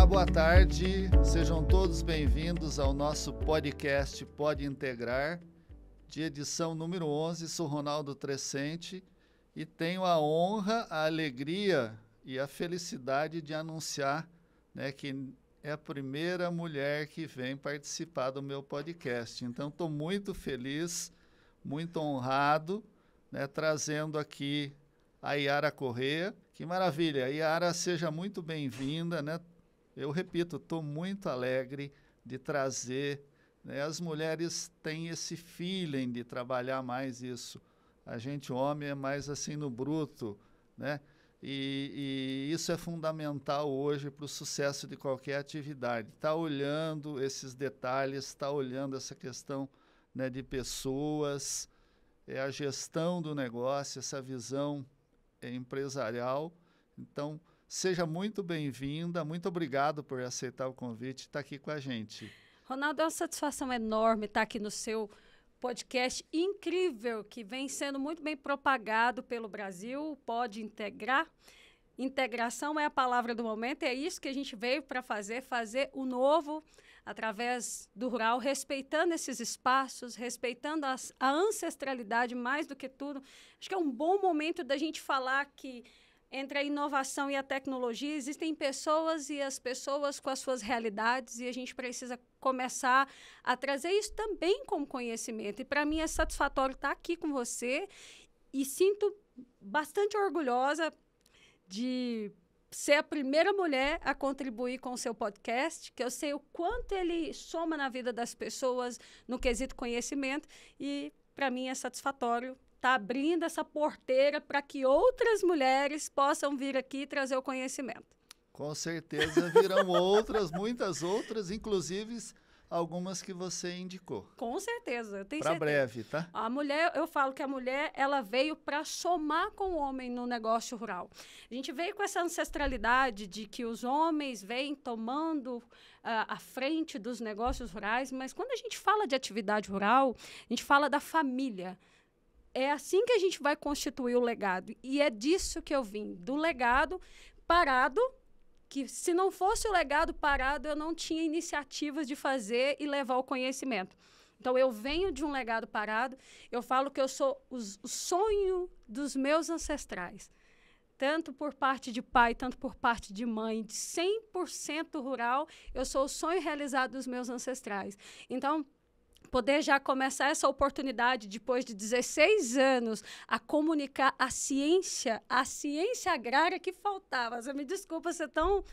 Olá, boa tarde. Sejam todos bem-vindos ao nosso podcast Pode Integrar, de edição número 11. Sou Ronaldo Trescente e tenho a honra, a alegria e a felicidade de anunciar, que é a primeira mulher que vem participar do meu podcast. Então, estou muito feliz, muito honrado, trazendo aqui a Yara Corrêa. Que maravilha! Yara, seja muito bem-vinda, Eu repito, estou muito alegre de trazer, as mulheres têm esse feeling de trabalhar mais isso. A gente, homem, é mais assim no bruto, E isso é fundamental hoje para o sucesso de qualquer atividade. Está olhando esses detalhes, está olhando essa questão de pessoas, a gestão do negócio, essa visão empresarial. Então, seja muito bem-vinda, muito obrigado por aceitar o convite e estar aqui com a gente. Ronaldo, é uma satisfação enorme estar aqui no seu podcast incrível, que vem sendo muito bem propagado pelo Brasil. Pode integrar. Integração é a palavra do momento, é isso que a gente veio para fazer o novo através do rural, respeitando esses espaços, respeitando a ancestralidade mais do que tudo. Acho que é um bom momento da gente falar que entre a inovação e a tecnologia, existem pessoas e as pessoas com as suas realidades e a gente precisa começar a trazer isso também como conhecimento. E para mim é satisfatório estar aqui com você e sinto bastante orgulhosa de ser a primeira mulher a contribuir com o seu podcast, que eu sei o quanto ele soma na vida das pessoas no quesito conhecimento e para mim é satisfatório está abrindo essa porteira para que outras mulheres possam vir aqui e trazer o conhecimento. Com certeza virão outras, muitas outras, inclusive algumas que você indicou. Com certeza, eu tenho certeza. Para breve, tá? A mulher, eu falo que a mulher, ela veio para somar com o homem no negócio rural. A gente veio com essa ancestralidade de que os homens vêm tomando a frente dos negócios rurais, mas quando a gente fala de atividade rural, a gente fala da família. É assim que a gente vai constituir o legado. E é disso que eu vim, do legado parado, que se não fosse o legado parado, eu não tinha iniciativas de fazer e levar o conhecimento. Então, eu venho de um legado parado, eu falo que eu sou o sonho dos meus ancestrais. Tanto por parte de pai, tanto por parte de mãe, de 100% rural, eu sou o sonho realizado dos meus ancestrais. Então, poder já começar essa oportunidade, depois de 16 anos, a comunicar a ciência agrária que faltava. Você me desculpa ser tão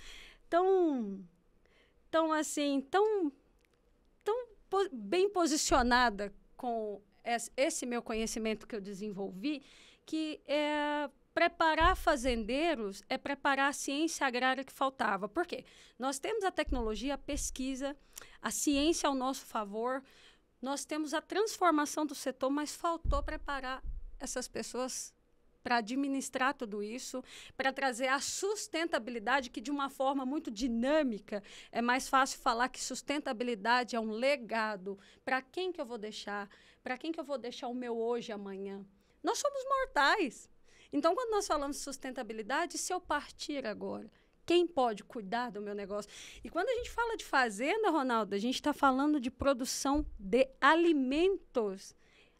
bem posicionada com esse meu conhecimento que eu desenvolvi, que preparar fazendeiros é preparar a ciência agrária que faltava. Por quê? Nós temos a tecnologia, a pesquisa, a ciência ao nosso favor. Nós temos a transformação do setor, mas faltou preparar essas pessoas para administrar tudo isso, para trazer a sustentabilidade, que de uma forma muito dinâmica, é mais fácil falar que sustentabilidade é um legado. Para quem que eu vou deixar? Para quem que eu vou deixar o meu hoje e amanhã? Nós somos mortais. Então, quando nós falamos de sustentabilidade, se eu partir agora, quem pode cuidar do meu negócio? E quando a gente fala de fazenda, Ronaldo, a gente está falando de produção de alimentos.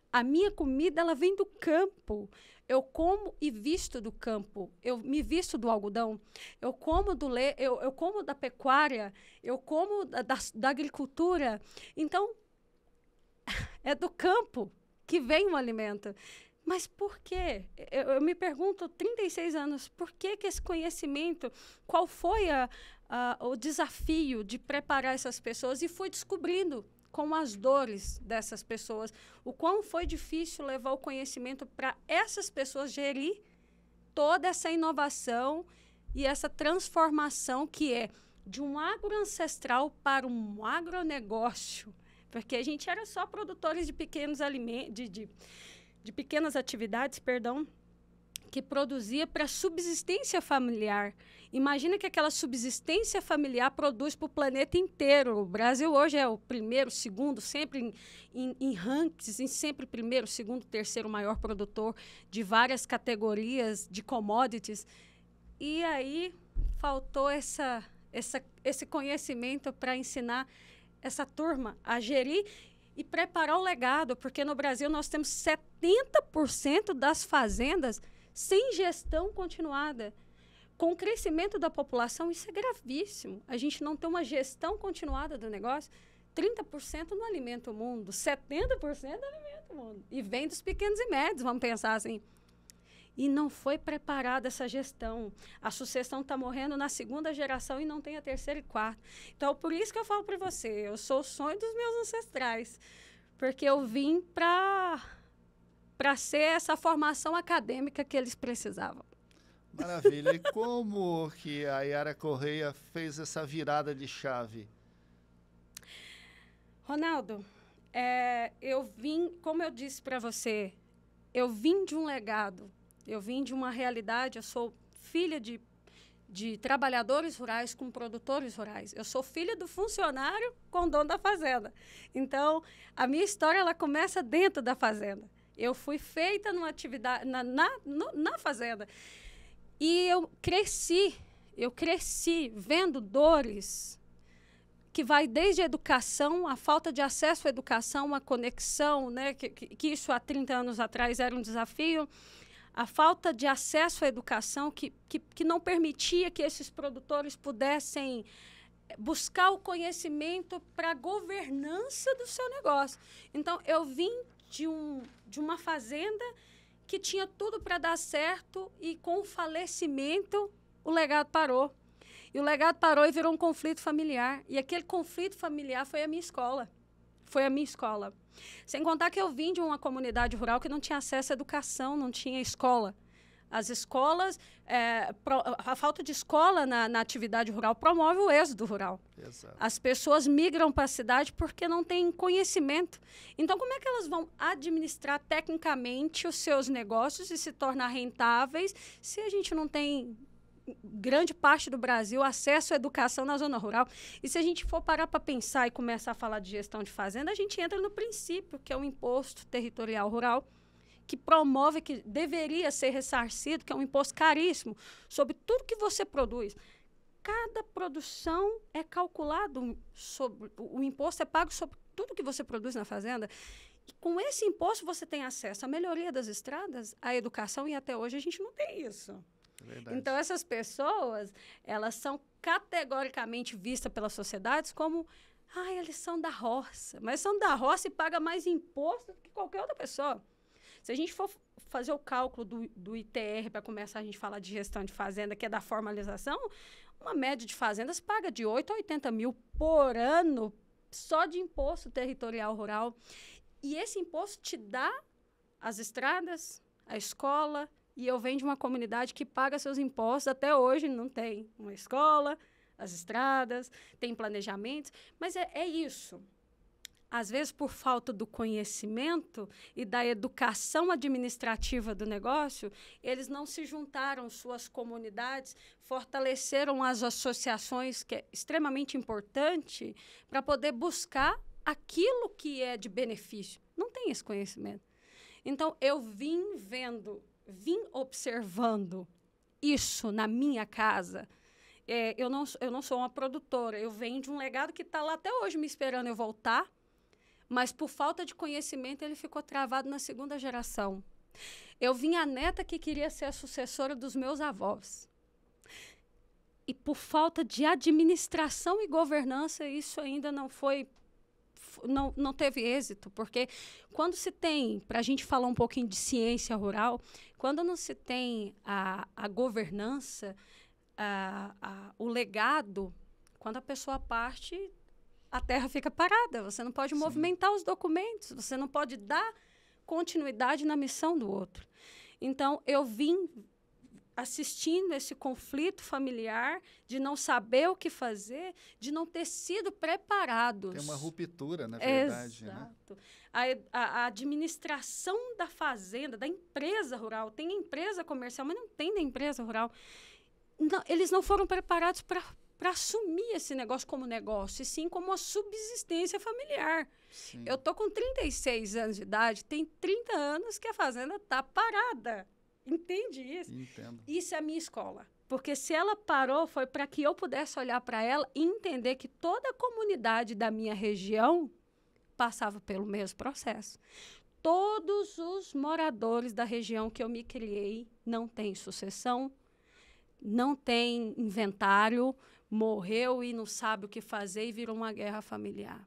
A minha comida, ela vem do campo. Eu como e visto do campo. Eu me visto do algodão. Eu como eu como da pecuária. Eu como da agricultura. Então, é do campo que vem o alimento. Mas por quê? Eu me pergunto, 36 anos, por que esse conhecimento, qual foi o desafio de preparar essas pessoas? E fui descobrindo com as dores dessas pessoas, o quão foi difícil levar o conhecimento para essas pessoas gerir toda essa inovação e essa transformação que é de um agroancestral para um agronegócio. Porque a gente era só produtores de pequenos alimentos, de pequenas atividades, que produzia para subsistência familiar. Imagina que aquela subsistência familiar produz para o planeta inteiro. O Brasil hoje é o primeiro, segundo, sempre em rankings, em sempre primeiro, segundo, terceiro maior produtor de várias categorias de commodities. E aí faltou esse conhecimento para ensinar essa turma a gerir e preparar o legado, porque no Brasil nós temos 70% das fazendas sem gestão continuada. Com o crescimento da população, isso é gravíssimo. A gente não tem uma gestão continuada do negócio. 30% não alimenta o mundo, 70% alimenta o mundo. E vem dos pequenos e médios, vamos pensar assim. E não foi preparada essa gestão. A sucessão está morrendo na segunda geração e não tem a terceira e quarta. Então, por isso que eu falo para você, eu sou o sonho dos meus ancestrais. Porque eu vim para ser essa formação acadêmica que eles precisavam. Maravilha. E como que a Yara Correia fez essa virada de chave? Ronaldo, eu vim, como eu disse para você, eu vim de um legado, eu vim de uma realidade, eu sou filha de trabalhadores rurais com produtores rurais. Eu sou filha do funcionário com o dono da fazenda. Então, a minha história ela começa dentro da fazenda. Eu fui feita numa atividade na fazenda. E eu cresci vendo dores que vai desde a educação, a falta de acesso à educação, a conexão, né, que isso há 30 anos atrás era um desafio, a falta de acesso à educação que não permitia que esses produtores pudessem buscar o conhecimento para a governança do seu negócio. Então, eu vim de uma fazenda que tinha tudo para dar certo e, com o falecimento, o legado parou. E o legado parou e virou um conflito familiar. E aquele conflito familiar foi a minha escola. Foi a minha escola. Sem contar que eu vim de uma comunidade rural que não tinha acesso à educação, não tinha escola. As escolas, a falta de escola na atividade rural promove o êxodo rural. Exato. As pessoas migram para a cidade porque não têm conhecimento. Então, como é que elas vão administrar tecnicamente os seus negócios e se tornar rentáveis se a gente não tem, grande parte do Brasil, acesso à educação na zona rural? E se a gente for parar para pensar e começar a falar de gestão de fazenda, a gente entra no princípio, que é o imposto territorial rural, que promove, que deveria ser ressarcido, que é um imposto caríssimo, sobre tudo que você produz. Cada produção é calculado, o imposto é pago sobre tudo que você produz na fazenda. E com esse imposto você tem acesso à melhoria das estradas, à educação, e até hoje a gente não tem isso. Verdade. Então, essas pessoas, elas são categoricamente vistas pelas sociedades como, eles são da roça, mas são da roça e pagam mais imposto do que qualquer outra pessoa. Se a gente for fazer o cálculo do ITR para começar a gente falar de gestão de fazenda, que é da formalização, uma média de fazendas paga de 8 a 80 mil por ano só de imposto territorial rural. E esse imposto te dá as estradas, a escola, e eu venho de uma comunidade que paga seus impostos, até hoje não tem uma escola, as estradas, tem planejamento, mas é isso. Às vezes, por falta do conhecimento e da educação administrativa do negócio, eles não se juntaram suas comunidades, fortaleceram as associações, que é extremamente importante, para poder buscar aquilo que é de benefício. Não tem esse conhecimento. Então, eu vim observando isso na minha casa. Eu não sou uma produtora, eu venho de um legado que está lá até hoje me esperando eu voltar, mas por falta de conhecimento ele ficou travado na segunda geração. Eu vim a neta que queria ser a sucessora dos meus avós. E por falta de administração e governança, isso ainda não teve êxito, porque quando se tem, para a gente falar um pouquinho de ciência rural, quando não se tem a governança, o legado, quando a pessoa parte, a terra fica parada, você não pode movimentar os documentos, você não pode dar continuidade na missão do outro. Então, eu vim assistindo esse conflito familiar de não saber o que fazer, de não ter sido preparados. Tem uma ruptura, na verdade. Exato. Né? A administração da fazenda, da empresa rural, tem empresa comercial, mas não tem da empresa rural. Não, eles não foram preparados para assumir esse negócio como negócio, e sim como uma subsistência familiar. Sim. Eu estou com 36 anos de idade, tem 30 anos que a fazenda está parada. Entende isso? Entendo. Isso é a minha escola. Porque se ela parou, foi para que eu pudesse olhar para ela e entender que toda a comunidade da minha região passava pelo mesmo processo. Todos os moradores da região que eu me criei não têm sucessão, não tem inventário, morreu e não sabe o que fazer e virou uma guerra familiar.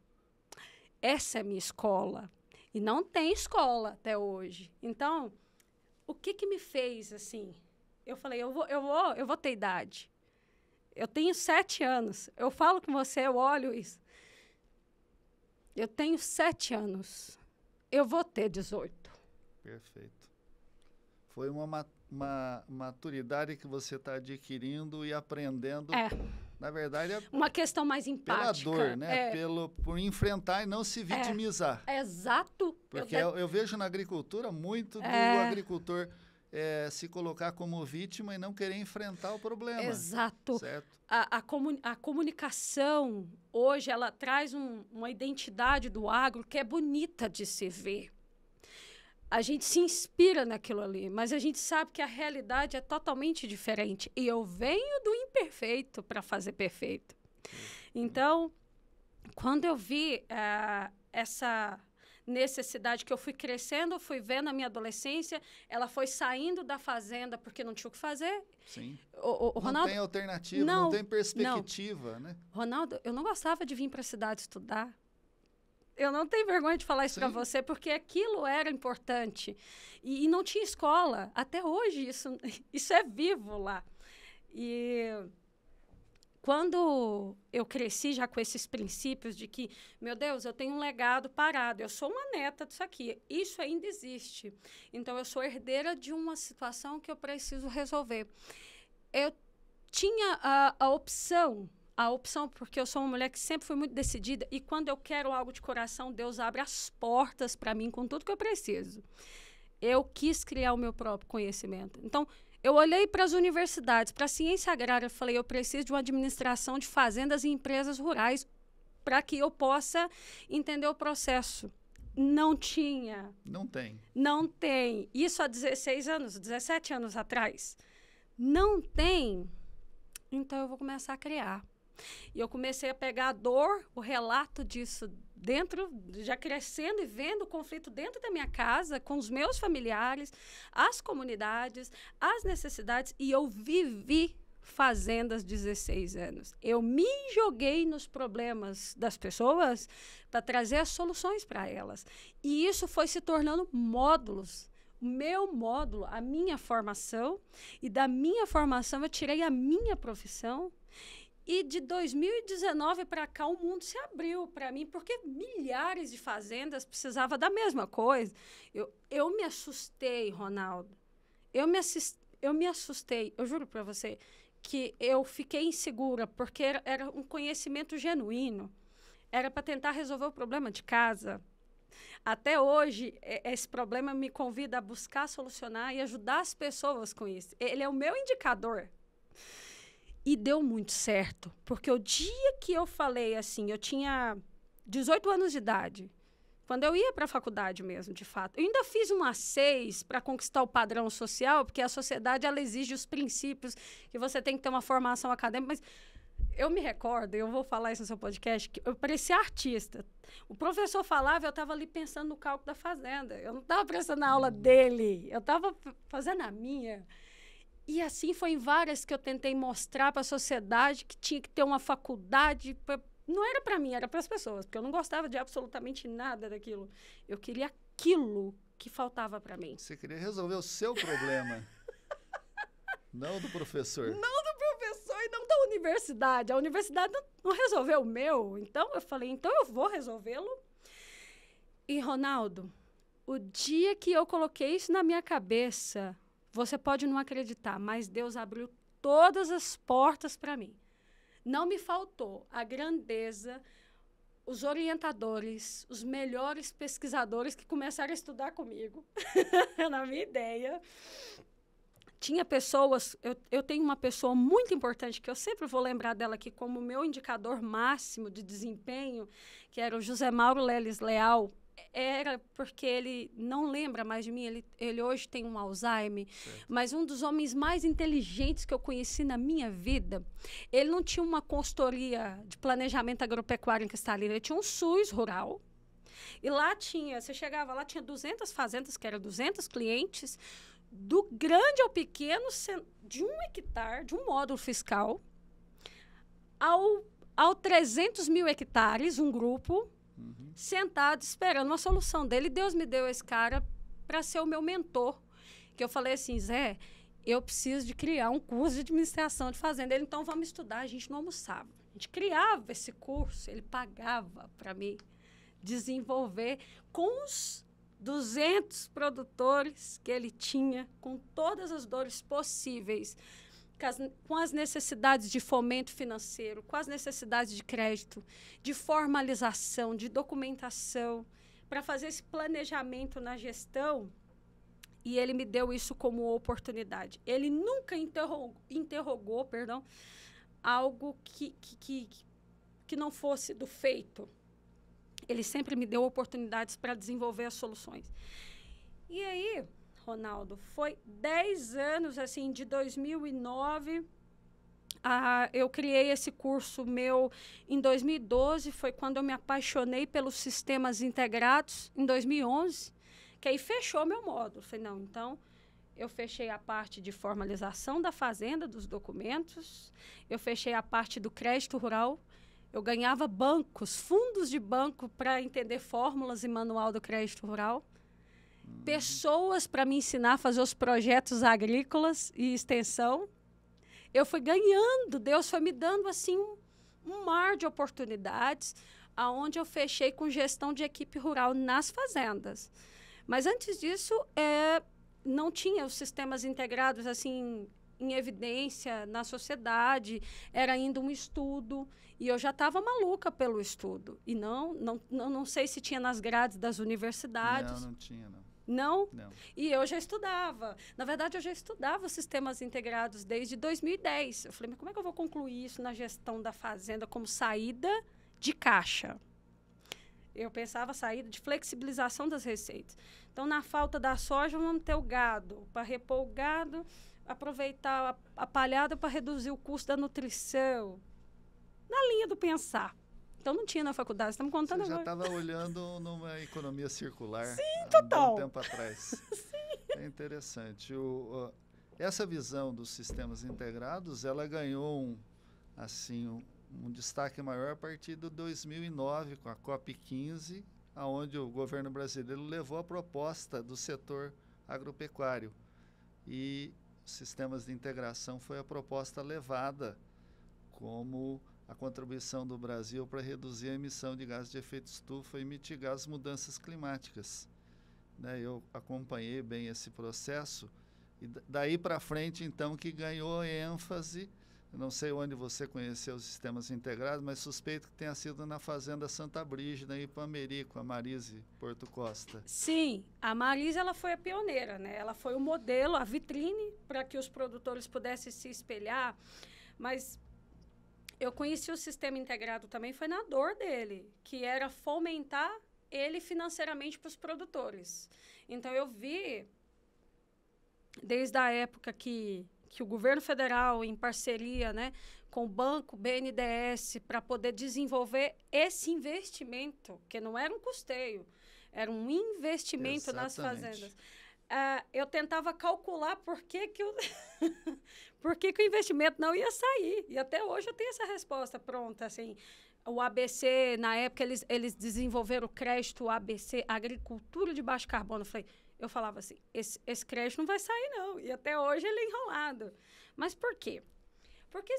Essa é a minha escola. E não tem escola até hoje. Então, o que me fez assim? Eu falei, eu vou ter idade. Eu tenho 7 anos. Eu falo com você, eu olho isso. Eu tenho 7 anos. Eu vou ter 18. Perfeito. Foi uma maturidade que você está adquirindo e aprendendo. Na verdade, é uma questão mais empática. Pela dor, né? Por enfrentar e não se vitimizar. Exato. Porque eu vejo na agricultura muito do agricultor se colocar como vítima e não querer enfrentar o problema. Exato. Certo? A comunicação, hoje, ela traz uma identidade do agro que é bonita de se ver. A gente se inspira naquilo ali, mas a gente sabe que a realidade é totalmente diferente. E eu venho do imperfeito para fazer perfeito. Então, quando eu vi essa necessidade que eu fui crescendo, eu fui vendo a minha adolescência, ela foi saindo da fazenda porque não tinha o que fazer. Sim. O Ronaldo, não tem alternativa, não tem perspectiva, né? Ronaldo, eu não gostava de vir para a cidade estudar. Eu não tenho vergonha de falar isso para você, porque aquilo era importante. E não tinha escola. Até hoje, isso é vivo lá. E quando eu cresci já com esses princípios de que, meu Deus, eu tenho um legado parado, eu sou uma neta disso aqui, isso ainda existe. Então, eu sou herdeira de uma situação que eu preciso resolver. Eu tinha a opção, porque eu sou uma mulher que sempre fui muito decidida, e quando eu quero algo de coração, Deus abre as portas para mim com tudo que eu preciso. Eu quis criar o meu próprio conhecimento. Então, eu olhei para as universidades, para a ciência agrária, e falei, eu preciso de uma administração de fazendas e empresas rurais para que eu possa entender o processo. Não tinha. Não tem. Não tem. Isso há 17 anos atrás. Não tem. Então, eu vou começar a criar. E eu comecei a pegar a dor, o relato disso dentro, já crescendo e vendo o conflito dentro da minha casa, com os meus familiares, as comunidades, as necessidades, e eu vivi fazendas 16 anos. Eu me joguei nos problemas das pessoas para trazer as soluções para elas. E isso foi se tornando módulos. O meu módulo, a minha formação, e da minha formação eu tirei a minha profissão. E de 2019 para cá, o mundo se abriu para mim, porque milhares de fazendas precisavam da mesma coisa. Eu me assustei, Ronaldo. Eu me assustei. Eu juro para você que eu fiquei insegura, porque era um conhecimento genuíno. Era para tentar resolver o problema de casa. Até hoje, esse problema me convida a buscar solucionar e ajudar as pessoas com isso. Ele é o meu indicador. E deu muito certo, porque o dia que eu falei assim, eu tinha 18 anos de idade, quando eu ia para a faculdade mesmo, de fato. Eu ainda fiz uma 6 para conquistar o padrão social, porque a sociedade ela exige os princípios, que você tem que ter uma formação acadêmica, mas eu me recordo, eu vou falar isso no seu podcast, que eu parecia artista. O professor falava, eu estava ali pensando no cálculo da fazenda, eu não estava prestando a aula dele, eu estava fazendo a minha. E assim foi em várias que eu tentei mostrar para a sociedade que tinha que ter uma faculdade. Não era para mim, era para as pessoas, porque eu não gostava de absolutamente nada daquilo. Eu queria aquilo que faltava para mim. Você queria resolver o seu problema, não do professor. Não do professor e não da universidade. A universidade não resolveu o meu. Então, eu falei, então eu vou resolvê-lo. E, Ronaldo, o dia que eu coloquei isso na minha cabeça... Você pode não acreditar, mas Deus abriu todas as portas para mim. Não me faltou a grandeza, os orientadores, os melhores pesquisadores que começaram a estudar comigo, na minha ideia. Tinha pessoas, eu tenho uma pessoa muito importante, que eu sempre vou lembrar dela aqui como meu indicador máximo de desempenho, que era o José Mauro Leles Leal. era porque ele não lembra mais de mim, ele hoje tem um Alzheimer, mas um dos homens mais inteligentes que eu conheci na minha vida, ele não tinha uma consultoria de planejamento agropecuário em Cristalina, ele tinha um SUS rural, e lá você chegava lá, tinha 200 fazendas, que eram 200 clientes, do grande ao pequeno, de 1 hectare, de um módulo fiscal, ao 300 mil hectares, um grupo, sentado esperando uma solução dele. Deus me deu esse cara para ser o meu mentor. Que eu falei assim, Zé, eu preciso de criar um curso de administração de fazenda. Ele, então, vamos estudar. A gente não almoçava. A gente criava esse curso, ele pagava para mim desenvolver com os 200 produtores que ele tinha, com todas as dores possíveis, com as necessidades de fomento financeiro, com as necessidades de crédito, de formalização, de documentação, para fazer esse planejamento na gestão, e ele me deu isso como oportunidade. Ele nunca interrogou, algo que não fosse do feito. Ele sempre me deu oportunidades para desenvolver as soluções. E aí, Ronaldo, foi 10 anos, assim, de 2009, eu criei esse curso meu em 2012, foi quando eu me apaixonei pelos sistemas integrados, em 2011, que aí fechou meu módulo. Falei, não, então, eu fechei a parte de formalização da fazenda, dos documentos, eu fechei a parte do crédito rural, eu ganhava fundos de banco para entender fórmulas e manual do crédito rural, pessoas para me ensinar a fazer os projetos agrícolas e extensão. Eu fui ganhando, Deus foi me dando assim um mar de oportunidades, aonde eu fechei com gestão de equipe rural nas fazendas. Mas antes disso, não tinha os sistemas integrados assim em evidência na sociedade, era ainda um estudo, e eu já estava maluca pelo estudo. E não sei se tinha nas grades das universidades. Não tinha, não. Não? Não. E eu já estudava. Na verdade, eu já estudava sistemas integrados desde 2010. Eu falei, mas como é que eu vou concluir isso na gestão da fazenda como saída de caixa? Eu pensava saída de flexibilização das receitas. Então, na falta da soja, vamos ter o gado. Para repor o gado, aproveitar a palhada para reduzir o custo da nutrição. Na linha do pensar. Então, não tinha na faculdade, estamos contando agora. Você já estava olhando numa economia circular. Sim, total. Há um tempo atrás. Sim. É interessante. Essa visão dos sistemas integrados, ela ganhou um destaque maior a partir de 2009, com a COP15, onde o governo brasileiro levou a proposta do setor agropecuário. E sistemas de integração foi a proposta levada como a contribuição do Brasil para reduzir a emissão de gases de efeito estufa e mitigar as mudanças climáticas. Né? Eu acompanhei bem esse processo e daí para frente, então, que ganhou ênfase. Eu não sei onde você conheceu os sistemas integrados, mas suspeito que tenha sido na Fazenda Santa Brígida, em Ipameri, com a Marise Porto Costa. Sim, a Marise ela foi a pioneira, né? Ela foi o modelo, a vitrine, para que os produtores pudessem se espelhar, mas eu conheci o sistema integrado também, foi na dor dele, que era fomentar ele financeiramente para os produtores. Então, eu vi, desde a época que o governo federal, em parceria, né, com o banco BNDES, para poder desenvolver esse investimento, que não era um custeio, era um investimento nas fazendas. Eu tentava calcular por que o investimento não ia sair. E até hoje eu tenho essa resposta pronta. Assim, o ABC, na época, eles desenvolveram o crédito ABC, Agricultura de Baixo Carbono. Eu falava assim, esse crédito não vai sair, não. E até hoje ele é enrolado. Mas por quê? Porque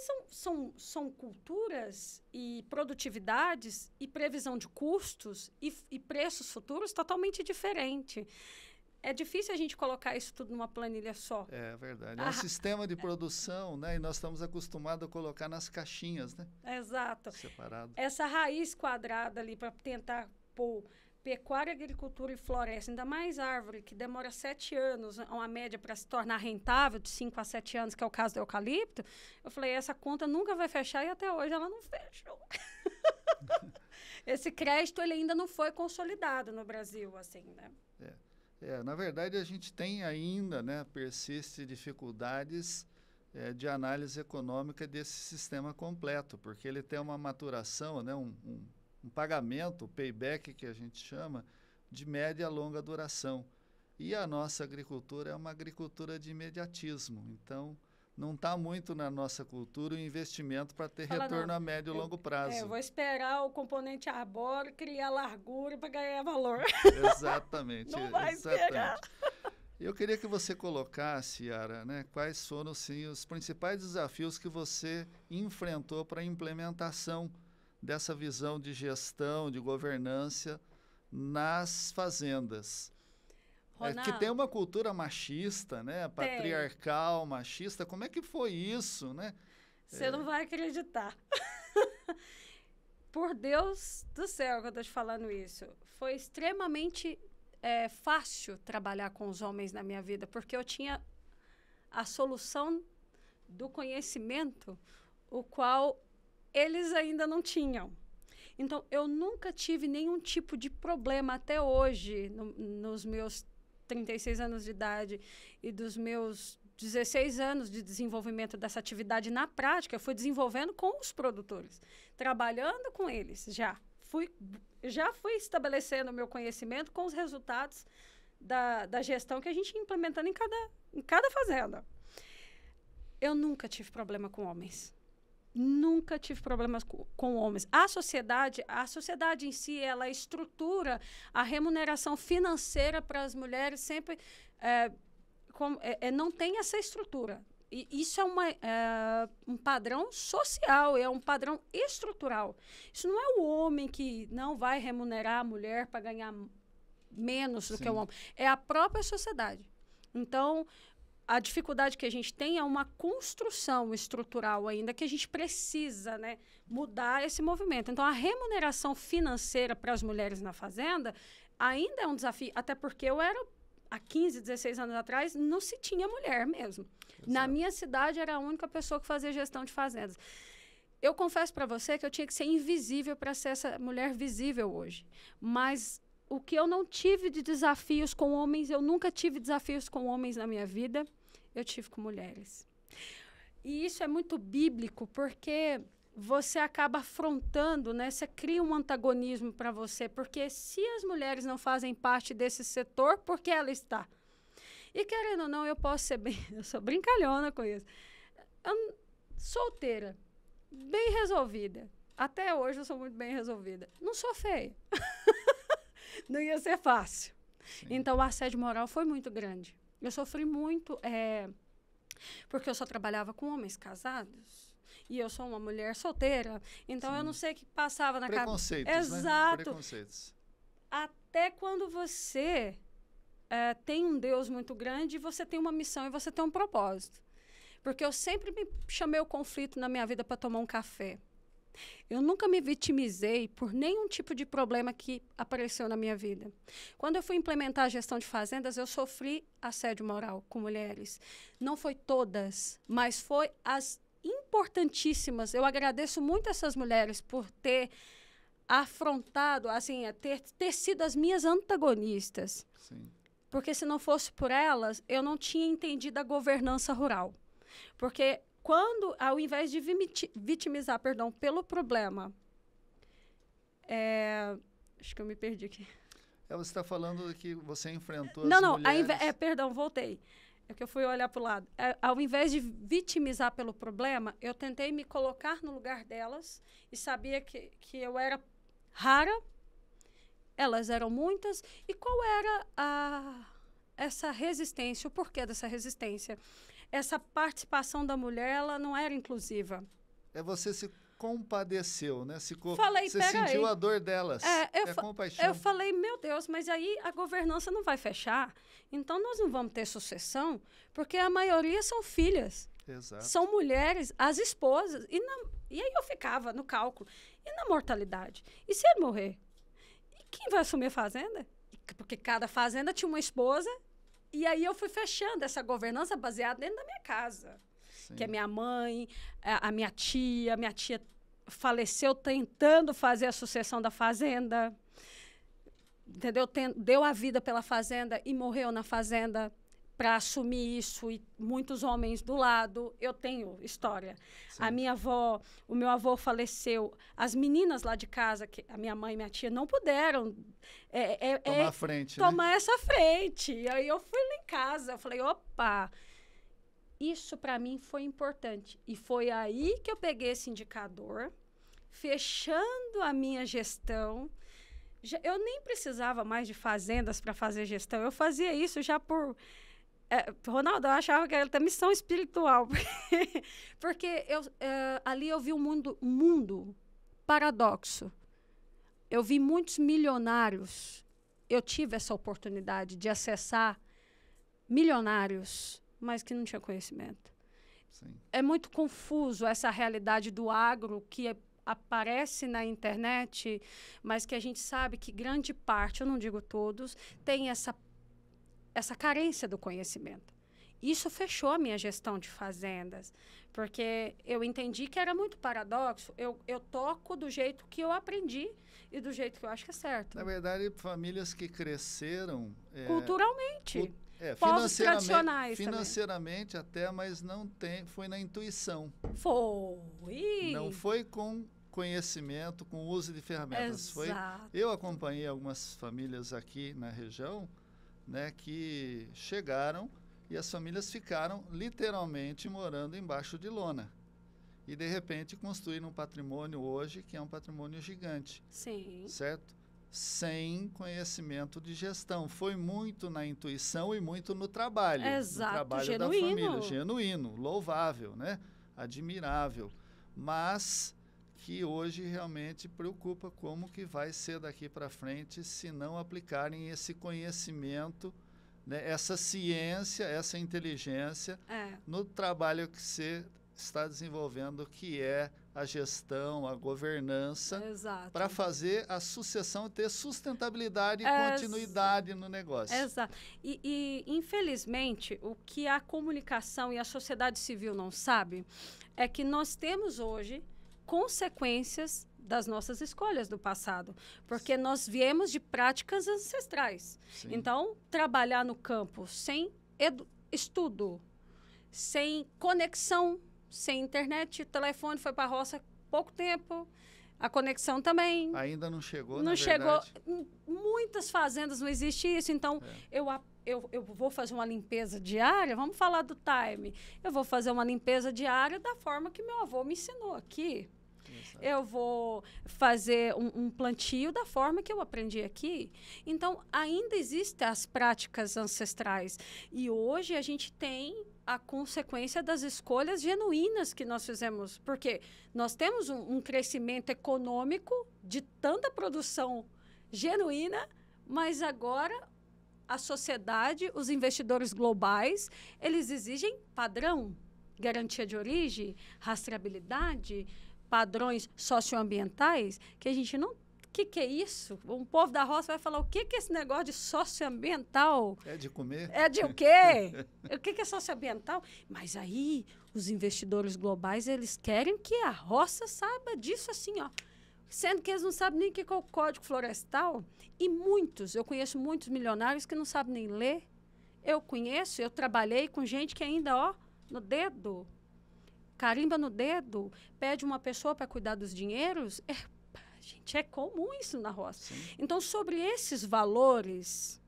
são culturas e produtividades e previsão de custos e preços futuros totalmente diferentes. É difícil a gente colocar isso tudo numa planilha só. É verdade. É um sistema de produção, né? E nós estamos acostumados a colocar nas caixinhas, né? Exato. Separado. Essa raiz quadrada ali para tentar pôr pecuária, agricultura e floresta, ainda mais árvore, que demora 7 anos, uma média para se tornar rentável, de 5 a 7 anos, que é o caso do eucalipto. Eu falei, essa conta nunca vai fechar e até hoje ela não fechou. esse crédito ele ainda não foi consolidado no Brasil, assim, né? Na verdade, a gente tem ainda, né, persiste dificuldades de análise econômica desse sistema completo, porque ele tem uma maturação, né, um pagamento, o payback que a gente chama, de média a longa duração. E a nossa agricultura é uma agricultura de imediatismo, então não está muito na nossa cultura o investimento para ter retorno a médio e longo prazo. Eu vou esperar o componente arbóreo criar largura para ganhar valor. Exatamente. Não vai esperar. Eu queria que você colocasse, Yara, né, quais foram sim, os principais desafios que você enfrentou para a implementação dessa visão de gestão, de governança nas fazendas. Que tem uma cultura machista, né, patriarcal, machista. Como é que foi isso, né? Você não vai acreditar. Por Deus do céu que eu estou te falando isso. Foi extremamente fácil trabalhar com os homens na minha vida, porque eu tinha a solução do conhecimento, o qual eles ainda não tinham. Então, eu nunca tive nenhum tipo de problema até hoje, nos meus 36 anos de idade e dos meus 16 anos de desenvolvimento dessa atividade na prática, eu fui desenvolvendo com os produtores, trabalhando com eles. Já fui estabelecendo o meu conhecimento com os resultados da gestão que a gente ia implementando em cada fazenda. Eu nunca tive problema com homens. Nunca tive problemas com homens. A sociedade em si, ela estrutura a remuneração financeira para as mulheres sempre não tem essa estrutura. E isso é um padrão social, é um padrão estrutural. Isso não é o homem que não vai remunerar a mulher para ganhar menos do que o homem. É a própria sociedade. Então, a dificuldade que a gente tem é uma construção estrutural ainda, que a gente precisa, né, mudar esse movimento. Então, a remuneração financeira para as mulheres na fazenda ainda é um desafio, até porque há 15, 16 anos atrás, não se tinha mulher mesmo. Exato. Na minha cidade, era a única pessoa que fazia gestão de fazendas. Eu confesso para você que eu tinha que ser invisível para ser essa mulher visível hoje. Mas o que eu não tive de desafios com homens, eu nunca tive desafios com homens na minha vida, eu tive com mulheres. E isso é muito bíblico, porque você acaba afrontando, né? Você cria um antagonismo para você, porque se as mulheres não fazem parte desse setor, por que ela está? E querendo ou não, eu sou brincalhona com isso. Solteira, bem resolvida. Até hoje eu sou muito bem resolvida. Não sou feia. Não ia ser fácil. Sim. Então, o assédio moral foi muito grande. Eu sofri muito, porque eu só trabalhava com homens casados e eu sou uma mulher solteira. Então, eu não sei o que passava na cabeça. Preconceitos, exato. Né? Preconceitos. Até quando você tem um Deus muito grande e você tem uma missão e você tem um propósito. Porque eu sempre me chamei o conflito na minha vida para tomar um café. Eu nunca me vitimizei por nenhum tipo de problema que apareceu na minha vida. Quando eu fui implementar a gestão de fazendas, eu sofri assédio moral com mulheres. Não foi todas, mas foi as importantíssimas. Eu agradeço muito essas mulheres por ter afrontado, assim, ter sido as minhas antagonistas. Sim. Porque se não fosse por elas, eu não tinha entendido a governança rural. Porque quando, ao invés de vitimizar, pelo problema, acho que eu me perdi aqui. Você está falando que você enfrentou as mulheres... voltei. É que eu fui olhar para o lado. Ao invés de vitimizar pelo problema, eu tentei me colocar no lugar delas e sabia que eu era rara, elas eram muitas. E qual era essa resistência, o porquê dessa resistência? Essa participação da mulher, ela não era inclusiva. Você se compadeceu, né? Você sentiu a dor delas. Compaixão. Eu falei, meu Deus, mas aí a governança não vai fechar. Então, nós não vamos ter sucessão, porque a maioria são filhas. Exato. São mulheres, as esposas. E aí eu ficava no cálculo. E na mortalidade? E se ele morrer? E quem vai assumir a fazenda? Porque cada fazenda tinha uma esposa. E aí eu fui fechando essa governança baseada dentro da minha casa. Sim. Que é minha mãe, a minha tia faleceu tentando fazer a sucessão da fazenda, entendeu? Deu a vida pela fazenda e morreu na fazenda para assumir isso, e muitos homens do lado. Eu tenho história. Sim. A minha avó, o meu avô faleceu. As meninas lá de casa, que a minha mãe e minha tia não puderam tomar frente, tomar essa frente. E aí eu fui lá em casa, eu falei, opa, isso para mim foi importante. E foi aí que eu peguei esse indicador, fechando a minha gestão. Eu nem precisava mais de fazendas para fazer gestão. Eu fazia isso já por... Ronaldo, eu achava que era até missão espiritual. Porque ali eu vi um mundo paradoxo. Eu vi muitos milionários. Eu tive essa oportunidade de acessar milionários, mas que não tinham conhecimento. Sim. É muito confuso essa realidade do agro que aparece na internet, mas que a gente sabe que grande parte, eu não digo todos, tem essa carência do conhecimento. Isso fechou a minha gestão de fazendas, porque eu entendi que era muito paradoxo. Eu toco do jeito que eu aprendi e do jeito que eu acho que é certo. Na verdade, famílias que cresceram... culturalmente. Povos tradicionais financeiramente também. Até, mas não foi na intuição. Foi. Não foi com conhecimento, com uso de ferramentas. Exato. Eu acompanhei algumas famílias aqui na região, né, que chegaram e as famílias ficaram literalmente morando embaixo de lona. E, de repente, construíram um patrimônio hoje que é um patrimônio gigante. Sim. Certo? Sem conhecimento de gestão. Foi muito na intuição e muito no trabalho. Exato, no trabalho genuíno. Da família. Genuíno, louvável, né? Admirável. Mas que hoje realmente preocupa como que vai ser daqui para frente se não aplicarem esse conhecimento, né? Essa ciência, essa inteligência no trabalho que você está desenvolvendo, que é a gestão, a governança, para fazer a sucessão ter sustentabilidade e continuidade no negócio. Exato. E, infelizmente, o que a comunicação e a sociedade civil não sabe é que nós temos hoje consequências das nossas escolhas do passado, porque nós viemos de práticas ancestrais. Sim. Então, trabalhar no campo sem estudo, sem conexão, sem internet, o telefone foi para a roça pouco tempo, a conexão também. Ainda não chegou, não na chegou. Verdade. Muitas fazendas não existe isso, então eu vou fazer uma limpeza diária, vamos falar do time. Eu vou fazer uma limpeza diária da forma que meu avô me ensinou aqui. Exato. Eu vou fazer um plantio da forma que eu aprendi aqui. Então, ainda existem as práticas ancestrais. E hoje a gente tem a consequência das escolhas genuínas que nós fizemos. Porque nós temos um crescimento econômico de tanta produção genuína, mas agora a sociedade, os investidores globais, eles exigem padrão, garantia de origem, rastreabilidade, padrões socioambientais, que a gente não... O que é isso? Um povo da roça vai falar, o que é esse negócio de socioambiental? É de comer? É de o quê? O que é socioambiental? Mas aí, os investidores globais, eles querem que a roça saiba disso assim, ó. Sendo que eles não sabem nem o que é o Código Florestal. E eu conheço muitos milionários que não sabem nem ler. Eu trabalhei com gente que ainda, ó, no dedo... carimba no dedo, pede uma pessoa para cuidar dos dinheiros, gente, é comum isso na roça. Sim. Então, sobre esses valores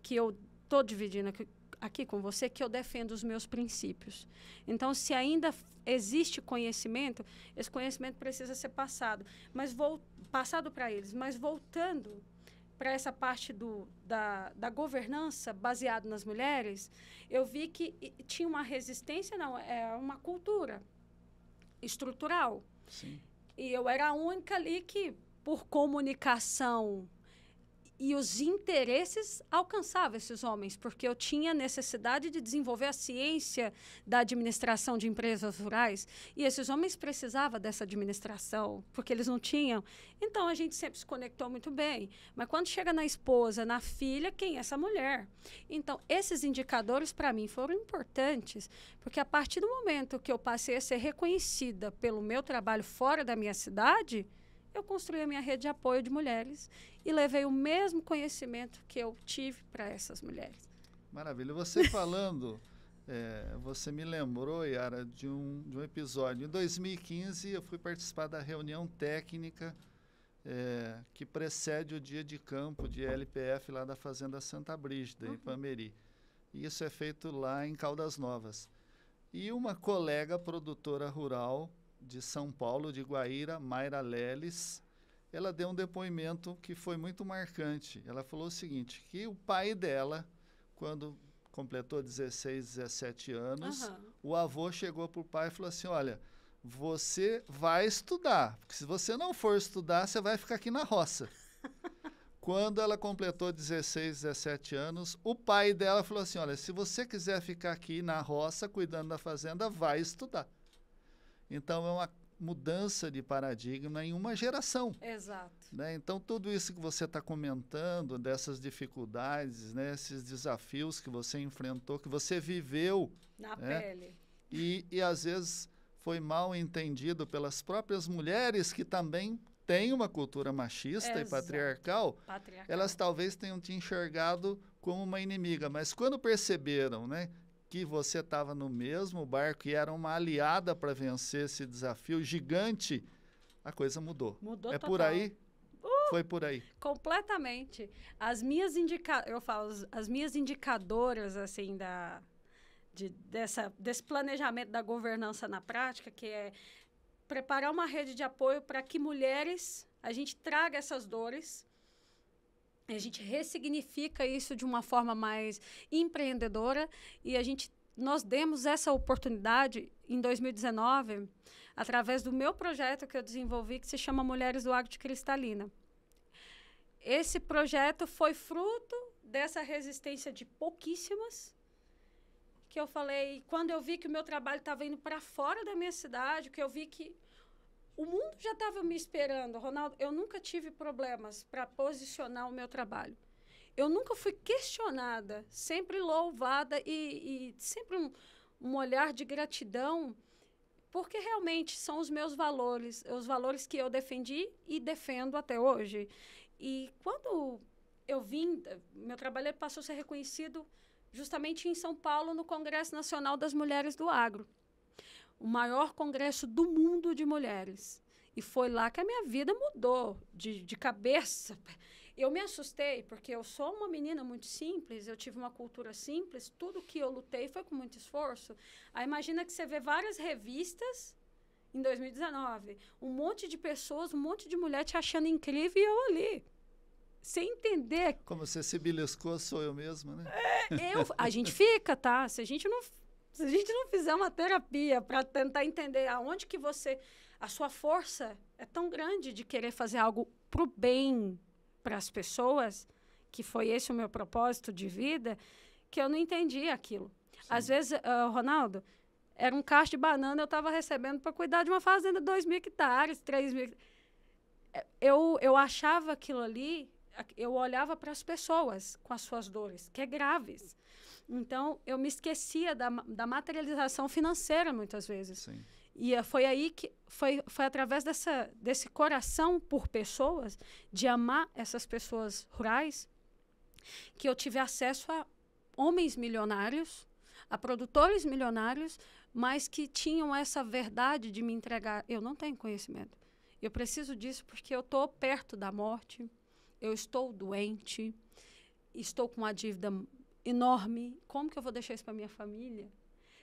que eu estou dividindo aqui com você, que eu defendo os meus princípios. Então, se ainda existe conhecimento, esse conhecimento precisa ser passado para eles. Mas voltando para essa parte da governança baseada nas mulheres, eu vi que tinha uma resistência, uma cultura estrutural. Sim. E eu era a única ali que, por comunicação E os interesses alcançavam esses homens, porque eu tinha necessidade de desenvolver a ciência da administração de empresas rurais, e esses homens precisavam dessa administração, porque eles não tinham. Então, a gente sempre se conectou muito bem. Mas quando chega na esposa, na filha, quem é essa mulher? Então, esses indicadores, para mim, foram importantes, porque a partir do momento que eu passei a ser reconhecida pelo meu trabalho fora da minha cidade, eu construí a minha rede de apoio de mulheres e levei o mesmo conhecimento que eu tive para essas mulheres. Maravilha. Você falando, você me lembrou, Yara, de um episódio. Em 2015, eu fui participar da reunião técnica que precede o dia de campo de LPF lá da Fazenda Santa Brígida, em Ipameri. E isso é feito lá em Caldas Novas. E uma colega produtora rural de São Paulo, de Guaíra, Mayra Leles, ela deu um depoimento que foi muito marcante. Ela falou o seguinte, que o pai dela, quando completou 16, 17 anos, o avô chegou para o pai e falou assim, olha, você vai estudar, porque se você não for estudar, você vai ficar aqui na roça. Quando ela completou 16, 17 anos, o pai dela falou assim, olha, se você quiser ficar aqui na roça, cuidando da fazenda, vai estudar. Então, é uma mudança de paradigma em uma geração. Exato. Né? Então, tudo isso que você está comentando, dessas dificuldades, né? Esses desafios que você enfrentou, que você viveu. Na né? pele. E, às vezes, foi mal entendido pelas próprias mulheres que também têm uma cultura machista e patriarcal. Elas talvez tenham te enxergado como uma inimiga, mas quando perceberam, né? Que você estava no mesmo barco e era uma aliada para vencer esse desafio gigante, a coisa mudou. Mudou total. Por aí? Foi por aí. Completamente. As minhas as minhas indicadoras, assim, desse planejamento da governança na prática, que é preparar uma rede de apoio para que mulheres, a gente traga essas dores, a gente ressignifica isso de uma forma mais empreendedora e nós demos essa oportunidade em 2019 através do meu projeto que eu desenvolvi que se chama Mulheres do Agro de Cristalina. Esse projeto foi fruto dessa resistência de pouquíssimas que eu falei, quando eu vi que o meu trabalho estava indo para fora da minha cidade, que eu vi que o mundo já estava me esperando. Ronaldo, eu nunca tive problemas para posicionar o meu trabalho. Eu nunca fui questionada, sempre louvada e sempre um olhar de gratidão, porque realmente são os meus valores, os valores que eu defendi e defendo até hoje. E quando eu vim, meu trabalho passou a ser reconhecido justamente em São Paulo, no Congresso Nacional das Mulheres do Agro. O maior congresso do mundo de mulheres. E foi lá que a minha vida mudou, de cabeça. Eu me assustei, porque eu sou uma menina muito simples, eu tive uma cultura simples, tudo que eu lutei foi com muito esforço. Aí imagina que você vê várias revistas em 2019, um monte de pessoas, um monte de mulher te achando incrível e eu ali, sem entender. Como você se beliscou, sou eu mesma, né? A gente fica, tá? Se a gente não fizer uma terapia para tentar entender aonde que a sua força é tão grande de querer fazer algo pro bem para as pessoas, que foi esse o meu propósito de vida, que eu não entendi aquilo. Sim. Às vezes, Ronaldo, era um cacho de banana eu estava recebendo para cuidar de uma fazenda de 2.000 hectares, 3.000. Eu achava aquilo ali, eu olhava para as pessoas com as suas dores, que é graves. Então, eu me esquecia da materialização financeira, muitas vezes. Sim. E foi aí que foi através desse coração por pessoas, de amar essas pessoas rurais, que eu tive acesso a homens milionários, a produtores milionários, mas que tinham essa verdade de me entregar. Eu não tenho conhecimento. Eu preciso disso porque eu estou perto da morte, eu estou doente, estou com uma dívida enorme. Como que eu vou deixar isso para minha família?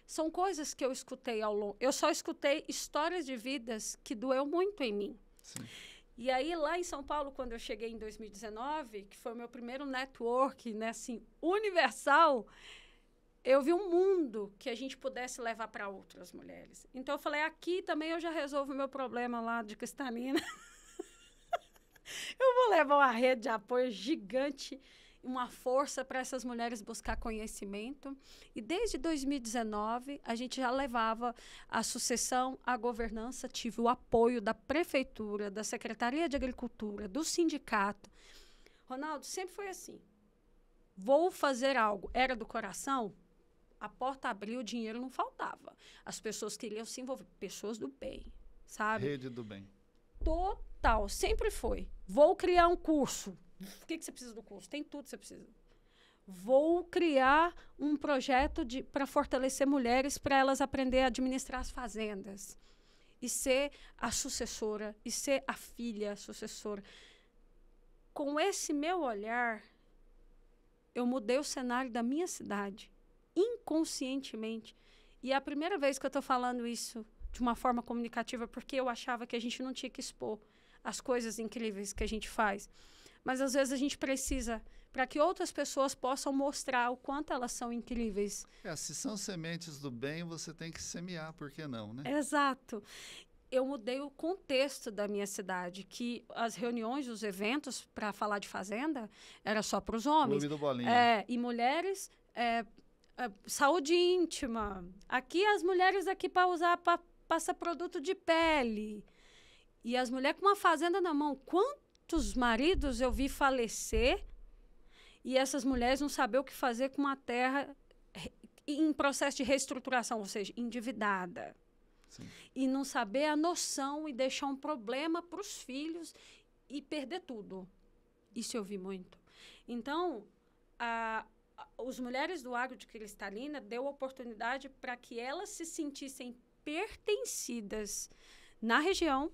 São coisas que eu escutei ao longo. Eu só escutei histórias de vidas que doeu muito em mim. Sim. E aí, lá em São Paulo, quando eu cheguei em 2019, que foi o meu primeiro network, né, assim, universal, eu vi um mundo que a gente pudesse levar para outras mulheres. Então, eu falei, aqui também eu já resolvo o meu problema lá de Cristalina. Eu vou levar uma rede de apoio gigante, uma força para essas mulheres buscar conhecimento. E desde 2019, a gente já levava a sucessão, a governança, tive o apoio da Prefeitura, da Secretaria de Agricultura, do sindicato. Ronaldo, sempre foi assim. Vou fazer algo. Era do coração, a porta abriu, o dinheiro não faltava. As pessoas queriam se envolver. Pessoas do bem, sabe? Rede do bem. Total, sempre foi. Vou criar um curso. O que você precisa do curso? Tem tudo que você precisa. Vou criar um projeto para fortalecer mulheres, para elas aprenderem a administrar as fazendas. E ser a sucessora, e ser a filha sucessora. Com esse meu olhar, eu mudei o cenário da minha cidade, inconscientemente. E é a primeira vez que eu estou falando isso de uma forma comunicativa, porque eu achava que a gente não tinha que expor as coisas incríveis que a gente faz. Mas, às vezes, a gente precisa, para que outras pessoas possam mostrar o quanto elas são incríveis. Se são sementes do bem, você tem que semear, por que não, né? Exato. Eu mudei o contexto da minha cidade, que as reuniões, os eventos para falar de fazenda, era só para os homens. Clube do Bolinha. E mulheres, saúde íntima. Aqui, as mulheres aqui para usar, para passar produto de pele. E as mulheres com uma fazenda na mão. Quantos maridos eu vi falecer e essas mulheres não saber o que fazer com uma terra em processo de reestruturação, ou seja, endividada. Sim. E não saber a noção e deixar um problema para os filhos e perder tudo. Isso eu vi muito. Então, os Mulheres do Agro de Cristalina deu oportunidade para que elas se sentissem pertencidas na região.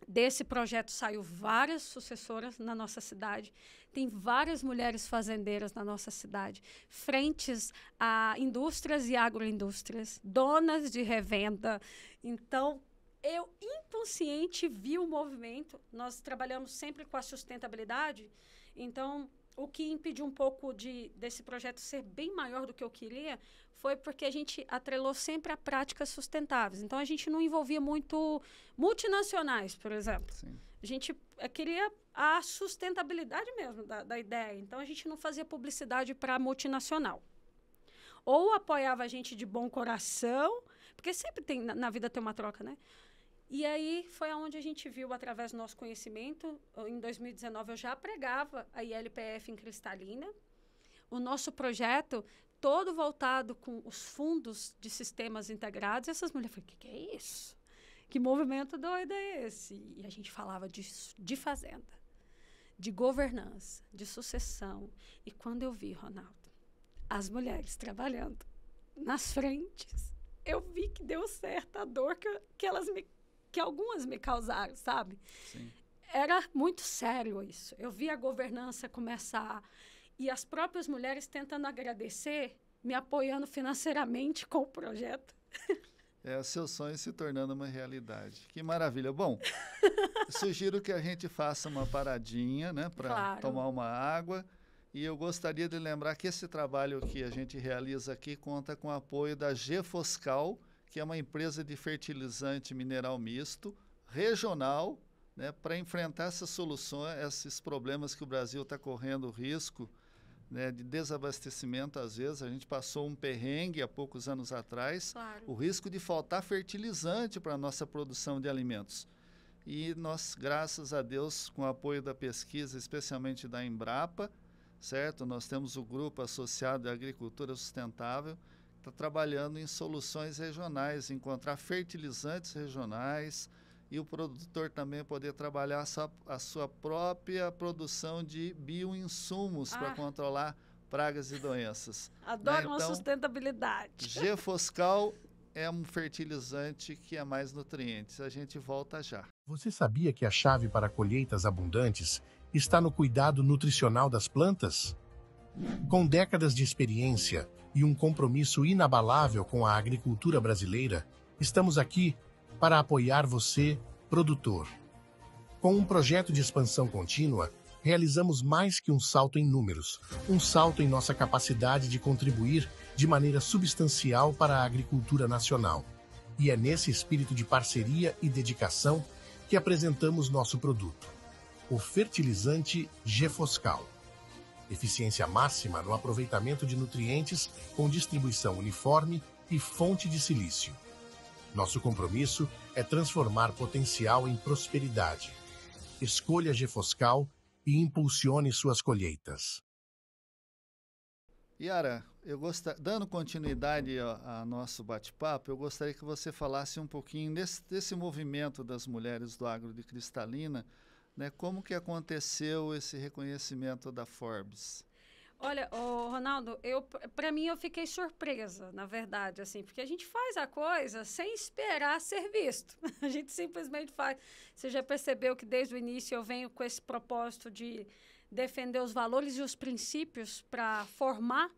Desse projeto saiu várias sucessoras na nossa cidade. Tem várias mulheres fazendeiras na nossa cidade. Frentes a indústrias e agroindústrias. Donas de revenda. Então, eu inconsciente vi o movimento. Nós trabalhamos sempre com a sustentabilidade. Então, o que impediu um pouco desse projeto ser bem maior do que eu queria foi porque a gente atrelou sempre a práticas sustentáveis. Então, a gente não envolvia muito multinacionais, por exemplo. Sim. A gente queria a sustentabilidade mesmo da ideia. Então, a gente não fazia publicidade para multinacional. Ou apoiava a gente de bom coração, porque sempre tem, na vida tem uma troca, né? E aí foi onde a gente viu, através do nosso conhecimento, em 2019 eu já pregava a ILPF em Cristalina. O nosso projeto todo voltado com os fundos de sistemas integrados. E essas mulheres falaram, o que é isso? Que movimento doido é esse? E a gente falava de fazenda, de governança, de sucessão. E quando eu vi, Ronaldo, as mulheres trabalhando nas frentes, eu vi que deu certo a dor que algumas me causaram, sabe? Sim. Era muito sério isso. Eu vi a governança começar e as próprias mulheres tentando agradecer, me apoiando financeiramente com o projeto. O seu sonho se tornando uma realidade. Que maravilha. Bom, sugiro que a gente faça uma paradinha, né, para tomar uma água. E eu gostaria de lembrar que esse trabalho que a gente realiza aqui conta com o apoio da Gefoscal, que é uma empresa de fertilizante mineral misto, regional, né, para enfrentar essas soluções, esses problemas que o Brasil está correndo risco, né, de desabastecimento. Às vezes, a gente passou um perrengue há poucos anos atrás, o risco de faltar fertilizante para a nossa produção de alimentos. E nós, graças a Deus, com o apoio da pesquisa, especialmente da Embrapa, certo? Nós temos o Grupo Associado de Agricultura Sustentável, está trabalhando em soluções regionais, encontrar fertilizantes regionais e o produtor também poder trabalhar a sua própria produção de bioinsumos para controlar pragas e doenças. Adoro uma sustentabilidade. Gefoscal é um fertilizante que é mais nutrientes. A gente volta já. Você sabia que a chave para colheitas abundantes está no cuidado nutricional das plantas? Com décadas de experiência e um compromisso inabalável com a agricultura brasileira, estamos aqui para apoiar você, produtor. Com um projeto de expansão contínua, realizamos mais que um salto em números, um salto em nossa capacidade de contribuir de maneira substancial para a agricultura nacional. E é nesse espírito de parceria e dedicação que apresentamos nosso produto. o fertilizante Gefoscal. Eficiência máxima no aproveitamento de nutrientes com distribuição uniforme e fonte de silício. Nosso compromisso é transformar potencial em prosperidade. Escolha Gefoscal e impulsione suas colheitas. Yara, dando continuidade a nosso bate-papo, eu gostaria que você falasse um pouquinho desse movimento das mulheres do agro de Cristalina, né? Como que aconteceu esse reconhecimento da Forbes? Olha, Ronaldo, para mim eu fiquei surpresa, na verdade, assim, porque a gente faz a coisa sem esperar ser visto. A gente simplesmente faz. Você já percebeu que desde o início eu venho com esse propósito de defender os valores e os princípios para formar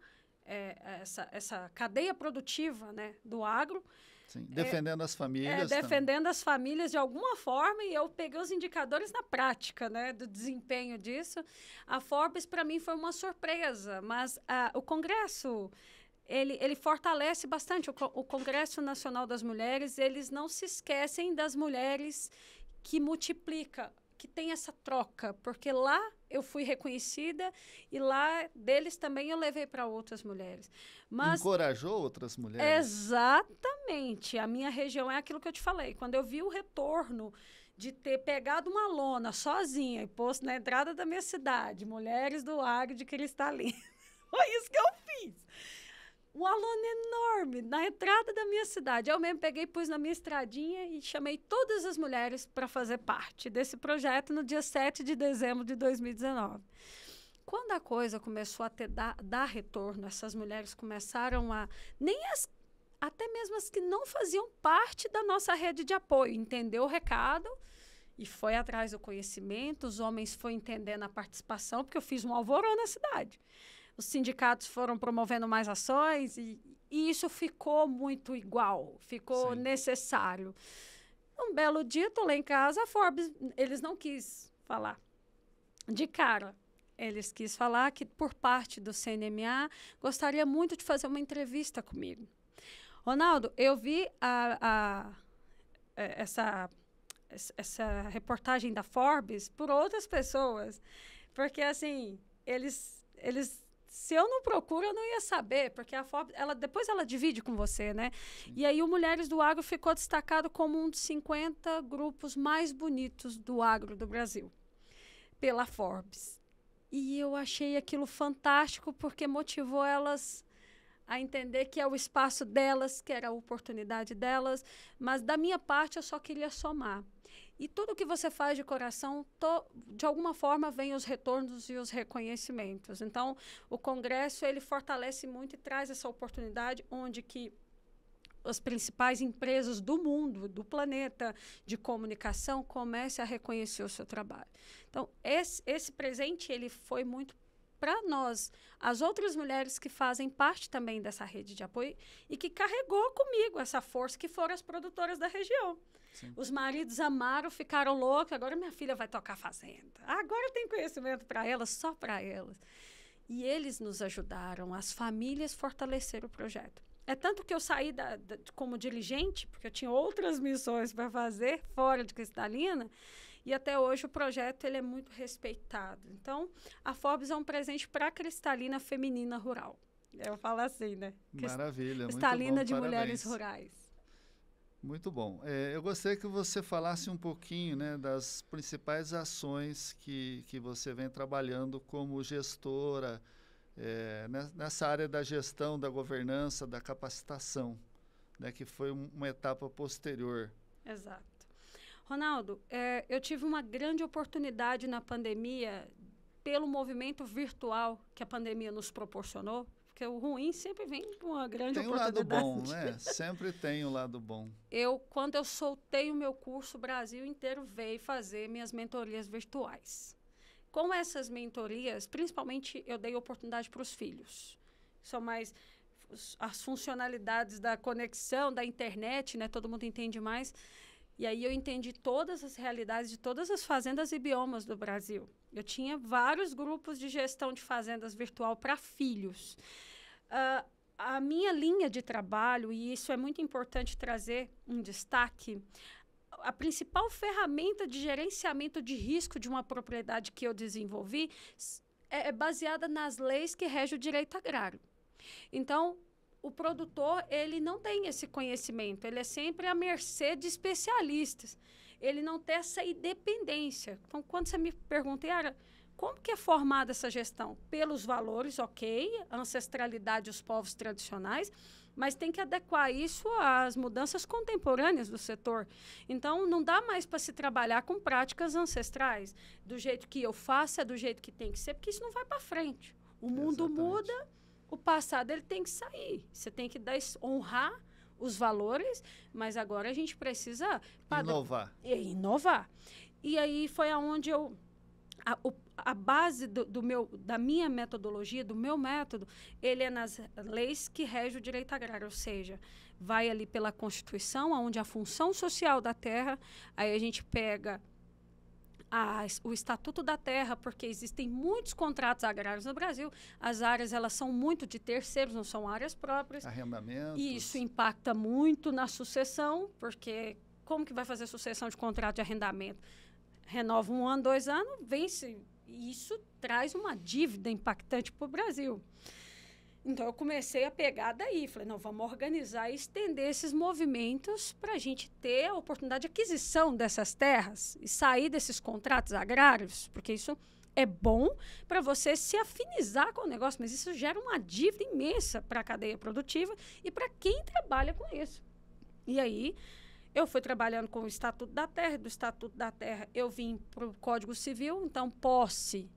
essa cadeia produtiva, né, do agro. Sim, defendendo as famílias. Defendendo as famílias de alguma forma, e eu peguei os indicadores na prática, né, do desempenho disso. A Forbes, para mim, foi uma surpresa, mas o Congresso, ele fortalece bastante. O Congresso Nacional das Mulheres, eles não se esquecem das mulheres que multiplica, que tem essa troca, porque lá eu fui reconhecida e lá deles também eu levei para outras mulheres. Mas encorajou outras mulheres? Exatamente. A minha região é aquilo que eu te falei. Quando eu vi o retorno de ter pegado uma lona sozinha e posto na entrada da minha cidade, Mulheres do Agro de Cristalina, foi isso que eu fiz. Uma lona enorme na entrada da minha cidade. Eu mesmo peguei, pus na minha estradinha e chamei todas as mulheres para fazer parte desse projeto no dia 7 de dezembro de 2019. Quando a coisa começou a dar retorno, essas mulheres começaram até mesmo as que não faziam parte da nossa rede de apoio, entendeu o recado e foi atrás do conhecimento. Os homens foram entendendo a participação, porque eu fiz um alvoroço na cidade. Os sindicatos foram promovendo mais ações e isso ficou muito igual, ficou necessário. Um belo dia, estou lá em casa, a Forbes, eles não quis falar de cara. Eles quis falar que, por parte do CNMA, gostaria muito de fazer uma entrevista comigo. Ronaldo, eu vi essa reportagem da Forbes por outras pessoas, porque, assim, eles se eu não procuro, eu não ia saber, porque a Forbes, depois ela divide com você, né? Sim. E aí o Mulheres do Agro ficou destacado como um dos 50 grupos mais bonitos do agro do Brasil, pela Forbes. E eu achei aquilo fantástico, porque motivou elas a entender que é o espaço delas, que era a oportunidade delas, mas da minha parte eu só queria somar. E tudo que você faz de coração, de alguma forma, vem os retornos e os reconhecimentos. Então, o Congresso, ele fortalece muito e traz essa oportunidade onde que as principais empresas do mundo, do planeta, de comunicação, comecem a reconhecer o seu trabalho. Então, esse presente, ele foi muito para nós, as outras mulheres que fazem parte também dessa rede de apoio e que carregou comigo essa força, que foram as produtoras da região. Sim. Os maridos amaram, ficaram loucos, agora minha filha vai tocar fazenda. Agora tem conhecimento para elas, só para elas. E eles nos ajudaram, as famílias fortaleceram o projeto. É tanto que eu saí como dirigente, porque eu tinha outras missões para fazer fora de Cristalina, e até hoje o projeto ele é muito respeitado. Então, a Forbes é um presente para a Cristalina feminina rural. Eu falo assim, né? Maravilha, Cristalina muito bom, de parabéns. Mulheres Rurais. Muito bom. Eu gostaria que você falasse um pouquinho, né, das principais ações que você vem trabalhando como gestora nessa área da gestão, da governança, da capacitação, né, que foi uma etapa posterior. Exato. Ronaldo, eu tive uma grande oportunidade na pandemia pelo movimento virtual que a pandemia nos proporcionou, porque o ruim sempre vem com uma grande oportunidade. Tem o lado bom, né? Sempre tem o lado bom. Quando eu soltei o meu curso, o Brasil inteiro veio fazer minhas mentorias virtuais. Com essas mentorias, principalmente, eu dei oportunidade para os filhos. São mais as funcionalidades da conexão, da internet, né? Todo mundo entende mais. E aí eu entendi todas as realidades de todas as fazendas e biomas do Brasil. Eu tinha vários grupos de gestão de fazendas virtual para filhos. A minha linha de trabalho, e isso é muito importante trazer um destaque, a principal ferramenta de gerenciamento de risco de uma propriedade que eu desenvolvi é baseada nas leis que regem o direito agrário. Então, o produtor, ele não tem esse conhecimento, ele é sempre à mercê de especialistas. Ele não tem essa independência. Então, quando você me pergunta, Yara, como que é formada essa gestão? Pelos valores, ok, a ancestralidade dos povos tradicionais, mas tem que adequar isso às mudanças contemporâneas do setor. Então, não dá mais para se trabalhar com práticas ancestrais. Do jeito que eu faço, é do jeito que tem que ser, porque isso não vai para frente. O mundo muda, o passado ele tem que sair. Você tem que honrar os valores, mas agora a gente precisa... Inovar. E aí foi aonde eu... A base da minha metodologia, do meu método, ele é nas leis que regem o direito agrário, ou seja, vai ali pela Constituição, onde a função social da terra, aí a gente pega o Estatuto da Terra, porque existem muitos contratos agrários no Brasil, as áreas elas são muito de terceiros, não são áreas próprias. Arrendamentos. E isso impacta muito na sucessão, porque como que vai fazer sucessão de contrato de arrendamento? Renova 1 ano, 2 anos, vence. E isso traz uma dívida impactante para o Brasil. Então, eu comecei a pegar daí. Falei, não, vamos organizar e estender esses movimentos para a gente ter a oportunidade de aquisição dessas terras e sair desses contratos agrários, porque isso é bom para você se afinizar com o negócio, mas isso gera uma dívida imensa para a cadeia produtiva e para quem trabalha com isso. E aí... eu fui trabalhando com o Estatuto da Terra, do Estatuto da Terra eu vim para o Código Civil, então posse,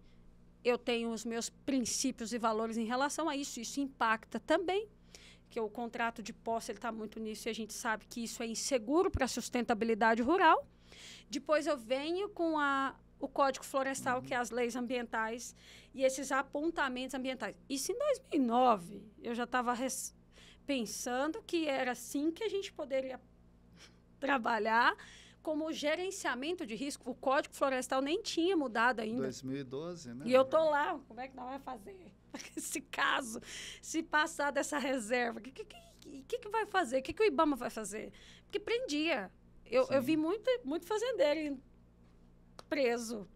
eu tenho os meus princípios e valores em relação a isso, isso impacta também, que o contrato de posse está muito nisso e a gente sabe que isso é inseguro para a sustentabilidade rural. Depois eu venho com o Código Florestal, que é as leis ambientais e esses apontamentos ambientais. Isso em 2009, eu já estava pensando que era assim que a gente poderia trabalhar como gerenciamento de risco. O Código Florestal nem tinha mudado ainda. 2012, né? E eu tô lá, como é que nós vamos fazer? Esse caso, se passar dessa reserva, o que vai fazer? O que o IBAMA vai fazer? Porque prendia. Eu vi muito fazendeiro preso.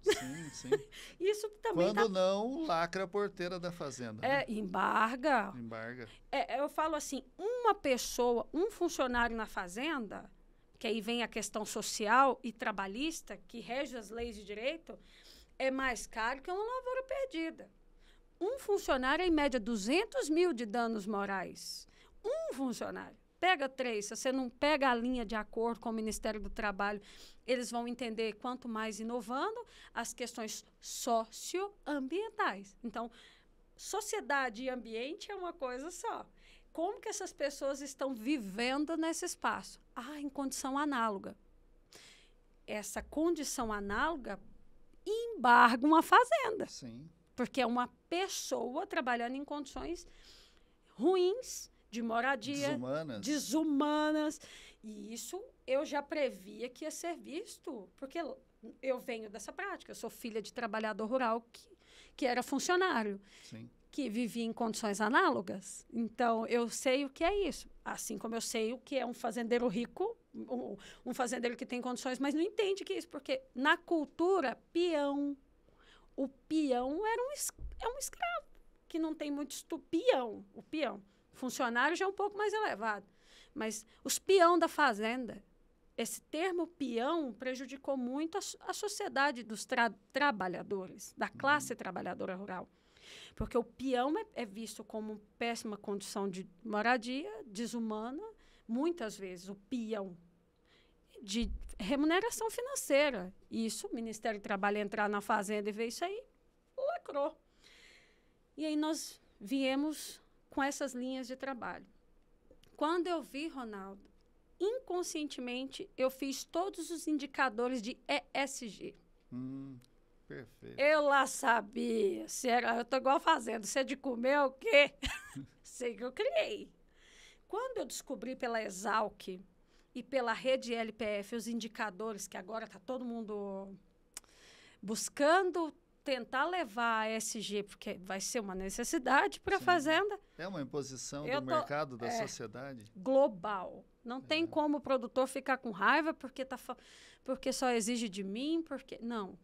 Sim. Isso também quando não, lacra a porteira da fazenda. É, né? Embarga. Eu falo assim, uma pessoa, um funcionário na fazenda... que aí vem a questão social e trabalhista, que rege as leis de direito, é mais caro que uma lavoura perdida. Um funcionário é, em média, 200 mil de danos morais. Um funcionário. Pega 3, se você não pega a linha de acordo com o Ministério do Trabalho, eles vão entender, quanto mais inovando, as questões socioambientais. Então, sociedade e ambiente é uma coisa só. Como que essas pessoas estão vivendo nesse espaço? Em condição análoga. Essa condição análoga embarga uma fazenda. Sim. Porque é uma pessoa trabalhando em condições ruins, de moradia, desumanas. E isso eu já previa que ia ser visto, porque eu venho dessa prática. Eu sou filha de trabalhador rural que era funcionário. Sim. Que vivia em condições análogas. Então, eu sei o que é isso. Assim como eu sei o que é um fazendeiro rico, um fazendeiro que tem condições, mas não entende que é isso, porque na cultura, o peão é um escravo, que não tem muito o peão. Funcionário já é um pouco mais elevado. Mas os peão da fazenda, esse termo peão prejudicou muito a sociedade dos trabalhadores, da classe trabalhadora rural. Porque o peão é visto como péssima condição de moradia, desumana, muitas vezes o peão de remuneração financeira. Isso, o Ministério do Trabalho entrar na fazenda e ver isso aí, lacrou. E aí nós viemos com essas linhas de trabalho. Quando eu vi, Ronaldo, inconscientemente, eu fiz todos os indicadores de ESG. Perfeito. Eu lá sabia. Eu tô igual fazendo. Se é de comer o quê? Sei que eu criei. Quando eu descobri pela Exalc e pela rede LPF os indicadores, que agora está todo mundo buscando tentar levar a ESG, porque vai ser uma necessidade para a fazenda. É uma imposição do mercado, da sociedade. Global. Não tem como o produtor ficar com raiva porque só exige de mim, porque... Não.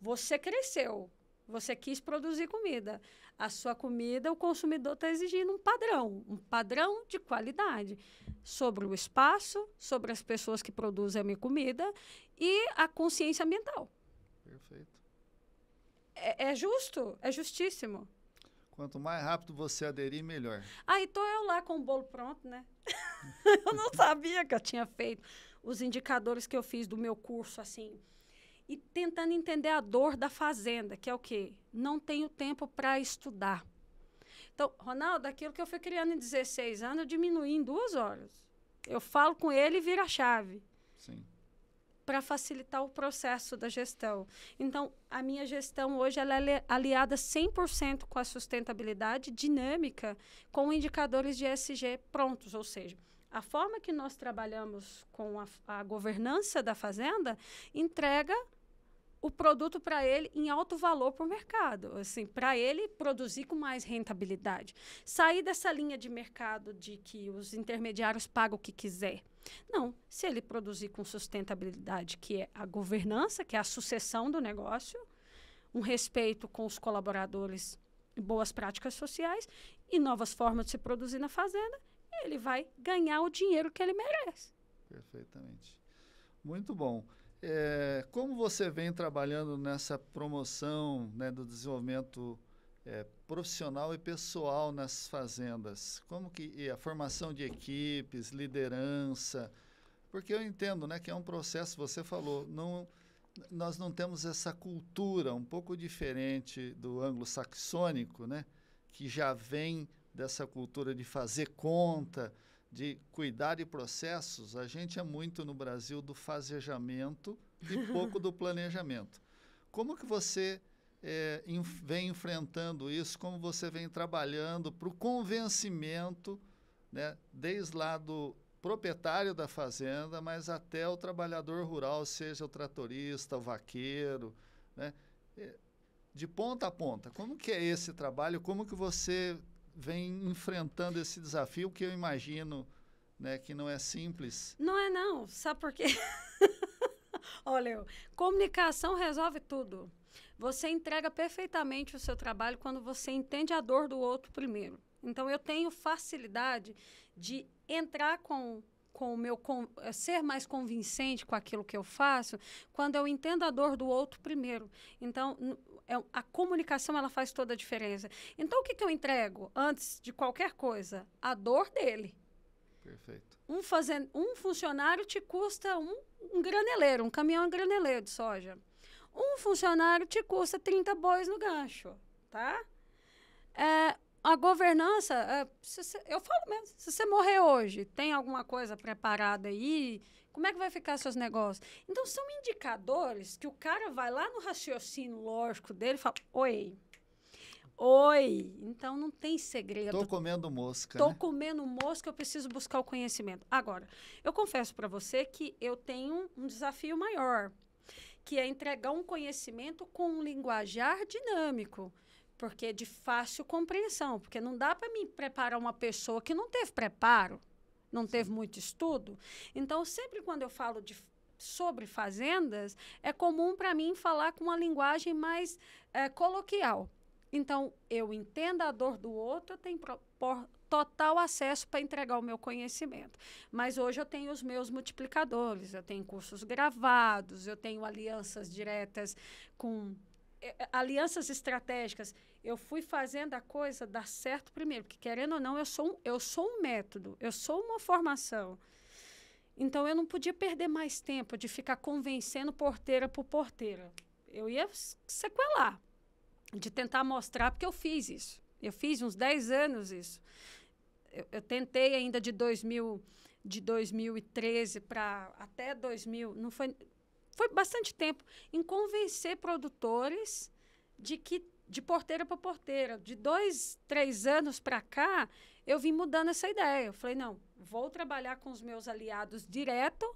Você cresceu, você quis produzir comida. A sua comida, o consumidor está exigindo um padrão de qualidade sobre o espaço, sobre as pessoas que produzem a minha comida e a consciência ambiental. Perfeito. É justo, é justíssimo. Quanto mais rápido você aderir, melhor. Aí tô eu lá com o bolo pronto, né? Eu não sabia que eu tinha feito os indicadores que eu fiz do meu curso, assim. E tentando entender a dor da fazenda, que é o quê? Não tenho tempo para estudar. Então, Ronaldo, aquilo que eu fui criando em 16 anos, eu diminuí em 2 horas. Eu falo com ele e vira a chave. Sim. Para facilitar o processo da gestão. Então, a minha gestão hoje ela é aliada 100% com a sustentabilidade dinâmica, com indicadores de ESG prontos, ou seja, a forma que nós trabalhamos com a governança da fazenda entrega o produto para ele em alto valor para o mercado, assim, para ele produzir com mais rentabilidade. Sair dessa linha de mercado de que os intermediários pagam o que quiser. Não, se ele produzir com sustentabilidade, que é a governança, que é a sucessão do negócio, um respeito com os colaboradores, boas práticas sociais e novas formas de se produzir na fazenda, ele vai ganhar o dinheiro que ele merece. Perfeitamente. Muito bom. Como você vem trabalhando nessa promoção, né, do desenvolvimento profissional e pessoal nas fazendas? Como que a formação de equipes, liderança? Porque eu entendo, né, que é um processo, você falou, nós não temos essa cultura um pouco diferente do anglo-saxônico, né, que já vem dessa cultura de fazer conta, de cuidar de processos. A gente é muito no Brasil do fazejamento e pouco do planejamento. Como que você vem enfrentando isso? Como você vem trabalhando para o convencimento, né, desde lá do proprietário da fazenda, mas até o trabalhador rural, seja o tratorista, o vaqueiro, né, de ponta a ponta? Como que é esse trabalho? Como que você vem enfrentando esse desafio que eu imagino, né, que não é simples? Não é não, sabe por quê? Olha, comunicação resolve tudo. Você entrega perfeitamente o seu trabalho quando você entende a dor do outro primeiro. Então, eu tenho facilidade de entrar com o meu... ser mais convincente com aquilo que eu faço quando eu entendo a dor do outro primeiro. Então, a comunicação, ela faz toda a diferença. Então, o que eu entrego antes de qualquer coisa? A dor dele. Perfeito. Um funcionário te custa um graneleiro, um caminhão graneleiro de soja. Um funcionário te custa 30 bois no gancho, tá? A governança, eu falo mesmo, se você morrer hoje, tem alguma coisa preparada aí, como é que vai ficar seus negócios? Então, são indicadores que o cara vai lá no raciocínio lógico dele e fala, oi, então não tem segredo. Estou comendo mosca, Estou comendo mosca, eu preciso buscar o conhecimento. Agora, eu confesso para você que eu tenho um desafio maior, que é entregar um conhecimento com um linguajar dinâmico, porque é de fácil compreensão, porque não dá para me preparar uma pessoa que não teve preparo, não teve muito estudo. Então, sempre quando eu falo sobre fazendas, é comum para mim falar com uma linguagem mais coloquial. Então, eu entendo a dor do outro, eu tenho total acesso para entregar o meu conhecimento. Mas hoje eu tenho os meus multiplicadores, eu tenho cursos gravados, eu tenho alianças diretas com... alianças estratégicas. Eu fui fazendo a coisa dar certo primeiro, porque, querendo ou não, eu sou um método, eu sou uma formação. Então, eu não podia perder mais tempo de ficar convencendo porteira por porteira. Eu ia sequelar, de tentar mostrar, porque eu fiz isso. Eu fiz uns 10 anos isso. Eu tentei ainda de 2013 para até 2000, não foi bastante tempo, em convencer produtores de porteira para porteira. De 2, 3 anos para cá, eu vim mudando essa ideia. Eu falei, não, vou trabalhar com os meus aliados direto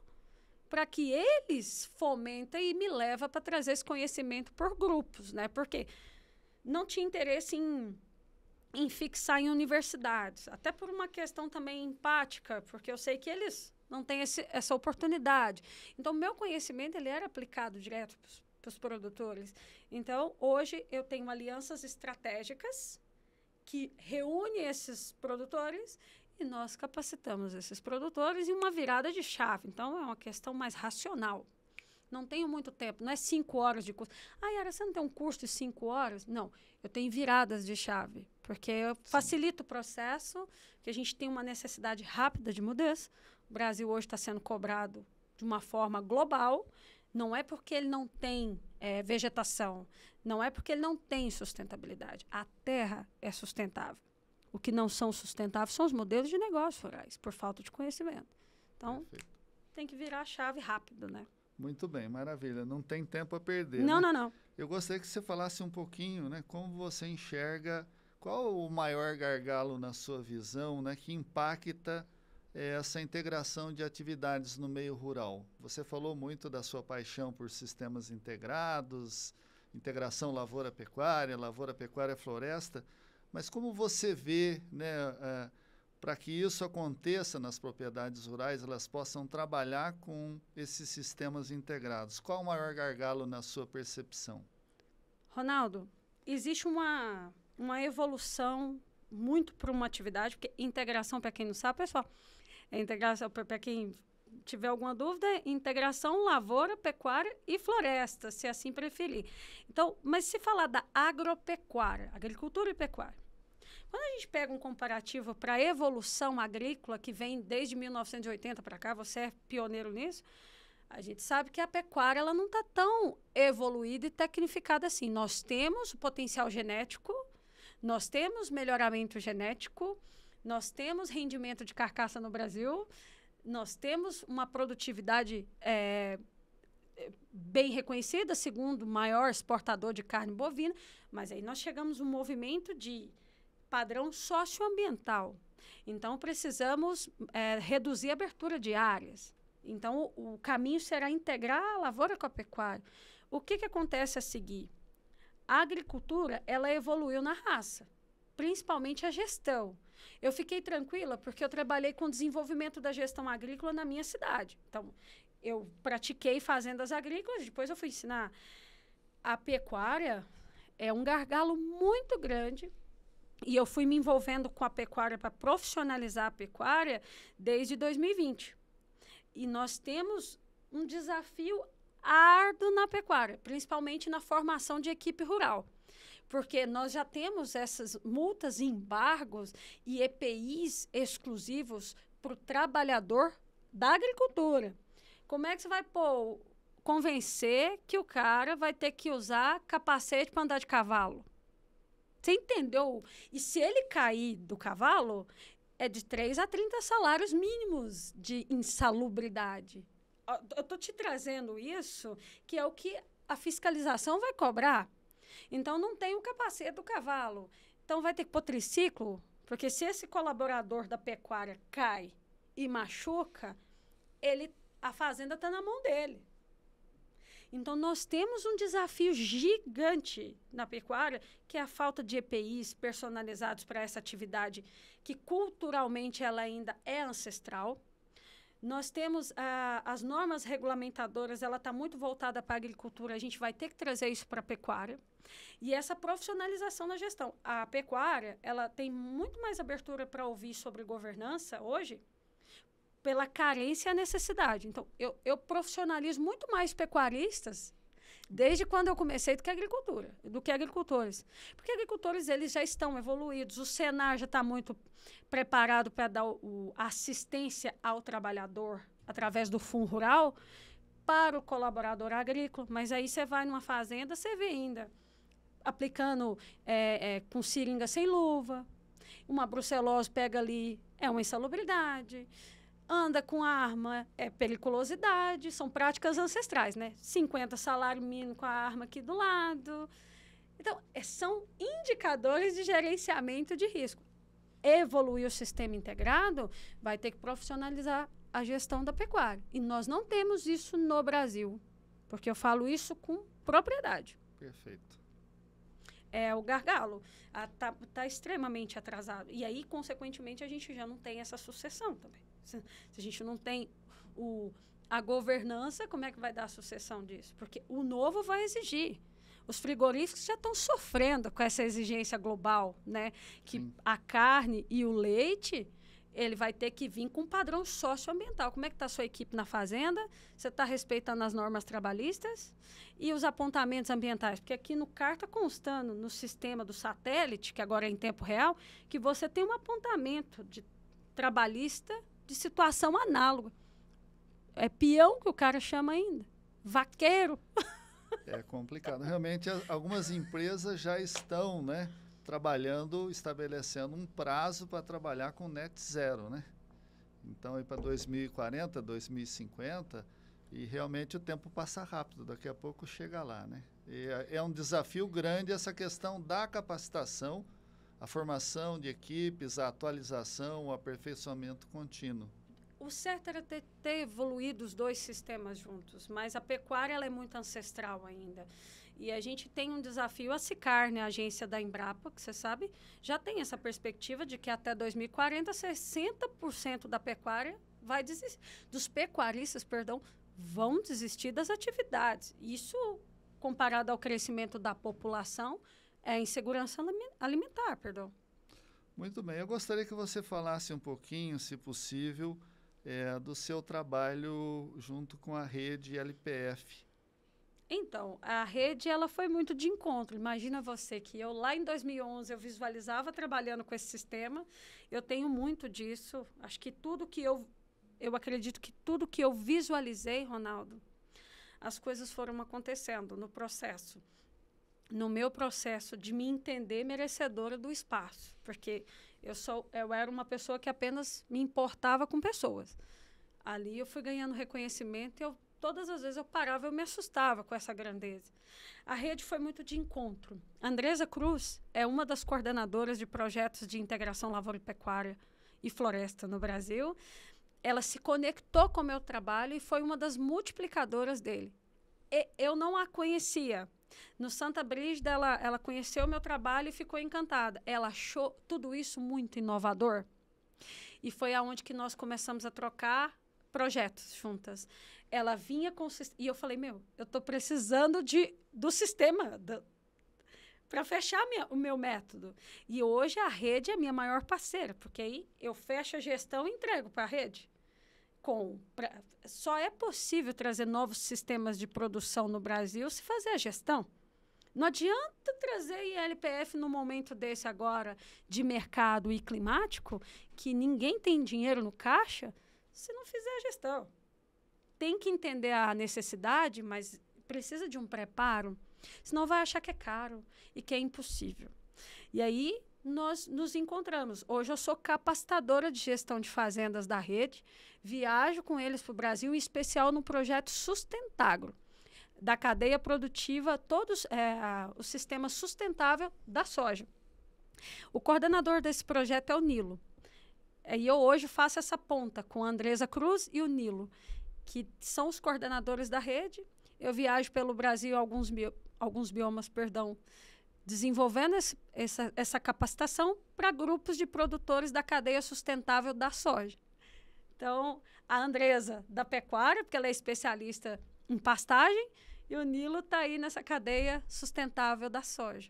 para que eles fomentem e me levem para trazer esse conhecimento por grupos, né? Porque não tinha interesse em em fixar em universidades, até por uma questão também empática, porque eu sei que eles não têm essa oportunidade. Então, meu conhecimento ele era aplicado direto para os produtores. Então, hoje, eu tenho alianças estratégicas que reúnem esses produtores e nós capacitamos esses produtores em uma virada de chave. Então, é uma questão mais racional. Não tenho muito tempo, não é 5 horas de curso. Yara, você não tem um curso de 5 horas? Não, eu tenho viradas de chave, porque eu facilito o processo, que a gente tem uma necessidade rápida de mudança. O Brasil hoje está sendo cobrado de uma forma global, não é porque ele não tem vegetação, não é porque ele não tem sustentabilidade. A terra é sustentável. O que não são sustentáveis são os modelos de negócios rurais, por falta de conhecimento. Então, tem que virar a chave rápido, né? Muito bem, maravilha. Não tem tempo a perder. Não, né? não. Eu gostaria que você falasse um pouquinho, né? Como você enxerga, qual o maior gargalo na sua visão, né? Que impacta essa integração de atividades no meio rural. Você falou muito da sua paixão por sistemas integrados, integração lavoura-pecuária, lavoura-pecuária-floresta, mas como você vê, né, para que isso aconteça nas propriedades rurais, elas possam trabalhar com esses sistemas integrados? Qual o maior gargalo na sua percepção? Ronaldo, existe uma evolução muito para uma atividade, porque integração, para quem não sabe, pessoal, integração, para quem tiver alguma dúvida, integração lavoura, pecuária e floresta, se assim preferir. Então, mas se falar da agropecuária, agricultura e pecuária, quando a gente pega um comparativo para a evolução agrícola, que vem desde 1980 para cá, você é pioneiro nisso, a gente sabe que a pecuária ela não está tão evoluída e tecnificada assim. Nós temos o potencial genético, nós temos melhoramento genético, nós temos rendimento de carcaça no Brasil, nós temos uma produtividade bem reconhecida, segundo o maior exportador de carne bovina, mas aí nós chegamos a um movimento de padrão socioambiental. Então, precisamos reduzir a abertura de áreas. Então, o caminho será integrar a lavoura com a pecuária. O que acontece a seguir? A agricultura, ela evoluiu na raça, principalmente a gestão. Eu fiquei tranquila porque eu trabalhei com o desenvolvimento da gestão agrícola na minha cidade. Então, eu pratiquei fazendas agrícolas, depois eu fui ensinar. A pecuária é um gargalo muito grande e eu fui me envolvendo com a pecuária para profissionalizar a pecuária desde 2020. E nós temos um desafio árduo na pecuária, principalmente na formação de equipe rural. Porque nós já temos essas multas, embargos e EPIs exclusivos para o trabalhador da agricultura. Como é que você vai convencer que o cara vai ter que usar capacete para andar de cavalo? Você entendeu? E se ele cair do cavalo, é de 3 a 30 salários mínimos de insalubridade. Eu estou te trazendo isso, que é o que a fiscalização vai cobrar. Então, não tem o capacete do cavalo. Então, vai ter que pôr triciclo, porque se esse colaborador da pecuária cai e machuca, a fazenda está na mão dele. Então, nós temos um desafio gigante na pecuária, que é a falta de EPIs personalizados para essa atividade, que culturalmente ela ainda é ancestral. Nós temos as normas regulamentadoras, ela está muito voltada para a agricultura, a gente vai ter que trazer isso para a pecuária. E essa profissionalização na gestão. A pecuária, ela tem muito mais abertura para ouvir sobre governança hoje, pela carência e a necessidade. Então, eu profissionalizo muito mais pecuaristas desde quando eu comecei do que agricultores. Porque agricultores, eles já estão evoluídos, o Senar já está muito preparado para dar assistência ao trabalhador através do Fundo Rural para o colaborador agrícola. Mas aí você vai numa fazenda, você vê ainda aplicando com seringa sem luva, uma brucelose pega ali, é uma insalubridade, anda com arma, é periculosidade, são práticas ancestrais, né? 50 salário mínimo com a arma aqui do lado. Então, são indicadores de gerenciamento de risco. Evoluir o sistema integrado vai ter que profissionalizar a gestão da pecuária. E nós não temos isso no Brasil, porque eu falo isso com propriedade. Perfeito. é o gargalo. Tá extremamente atrasado. E aí, consequentemente, a gente já não tem essa sucessão também. Se a gente não tem a governança, como é que vai dar a sucessão disso? Porque o novo vai exigir. Os frigoríficos já estão sofrendo com essa exigência global, né? Que a carne e o leite, ele vai ter que vir com um padrão socioambiental. Como é que está a sua equipe na fazenda? Você está respeitando as normas trabalhistas? E os apontamentos ambientais? Porque aqui no CAR está constando, no sistema do satélite, que agora é em tempo real, que você tem um apontamento de trabalhista de situação análoga. É peão que o cara chama ainda. Vaqueiro. É complicado. Realmente, algumas empresas já estão, né, trabalhando, estabelecendo um prazo para trabalhar com net zero, né? Então, aí para 2040, 2050, e realmente o tempo passa rápido, daqui a pouco chega lá, né? E é um desafio grande essa questão da capacitação, a formação de equipes, a atualização, o aperfeiçoamento contínuo. O certo era ter evoluído os dois sistemas juntos, mas a pecuária ela é muito ancestral ainda. E a gente tem um desafio, a Sicar, né, a agência da Embrapa, que você sabe, já tem essa perspectiva de que até 2040, 60% da pecuária vai desistir, dos pecuaristas, vão desistir das atividades. Isso, comparado ao crescimento da população, é insegurança alimentar, Muito bem, eu gostaria que você falasse um pouquinho, se possível, do seu trabalho junto com a rede LPF. Então, a rede ela foi muito de encontro. Imagina você que eu lá em 2011 eu visualizava trabalhando com esse sistema. Eu tenho muito disso. Acho que tudo que eu acredito que tudo que eu visualizei, Ronaldo, as coisas foram acontecendo no processo. No meu processo de me entender merecedora do espaço, porque eu era uma pessoa que apenas me importava com pessoas. Ali eu fui ganhando reconhecimento e todas as vezes eu parava, eu me assustava com essa grandeza. A rede foi muito de encontro. Andresa Cruz é uma das coordenadoras de projetos de integração lavoura e pecuária e floresta no Brasil. Ela se conectou com o meu trabalho e foi uma das multiplicadoras dele. Eu não a conhecia. No Santa Brígida, ela conheceu o meu trabalho e ficou encantada. Ela achou tudo isso muito inovador. E foi aonde que nós começamos a trocar projetos juntas. Ela vinha com... E eu falei, eu estou precisando do sistema para fechar o meu método. E hoje a rede é a minha maior parceira, porque aí eu fecho a gestão e entrego para a rede. Só é possível trazer novos sistemas de produção no Brasil se fazer a gestão. Não adianta trazer ILPF no momento desse agora de mercado e climático, que ninguém tem dinheiro no caixa, se não fizer a gestão. Tem que entender a necessidade, mas precisa de um preparo, senão vai achar que é caro e que é impossível. E aí nós nos encontramos. Hoje eu sou capacitadora de gestão de fazendas da rede, viajo com eles para o Brasil, em especial no projeto Sustentagro, da cadeia produtiva, o sistema sustentável da soja. O coordenador desse projeto é o Nilo. E eu hoje faço essa ponta com a Andresa Cruz e o Nilo, que são os coordenadores da rede. Eu viajo pelo Brasil, alguns biomas, desenvolvendo essa capacitação para grupos de produtores da cadeia sustentável da soja. Então, a Andresa da pecuária, porque ela é especialista em pastagem, e o Nilo está aí nessa cadeia sustentável da soja.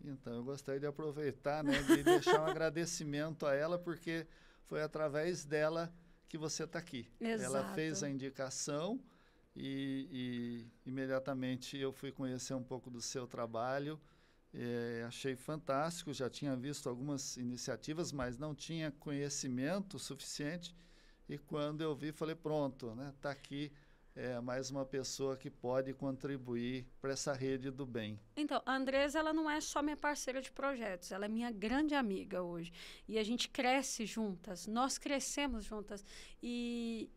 Então, eu gostaria de aproveitar, né, de deixar um agradecimento a ela, porque foi através dela que você está aqui. Exato. Ela fez a indicação e imediatamente eu fui conhecer um pouco do seu trabalho. Achei fantástico, já tinha visto algumas iniciativas, mas não tinha conhecimento suficiente. E quando eu vi, falei, pronto, né, está aqui mais uma pessoa que pode contribuir para essa rede do bem. Então, a Andresa, ela não é só minha parceira de projetos, ela é minha grande amiga hoje. E a gente cresce juntas, nós crescemos juntas. E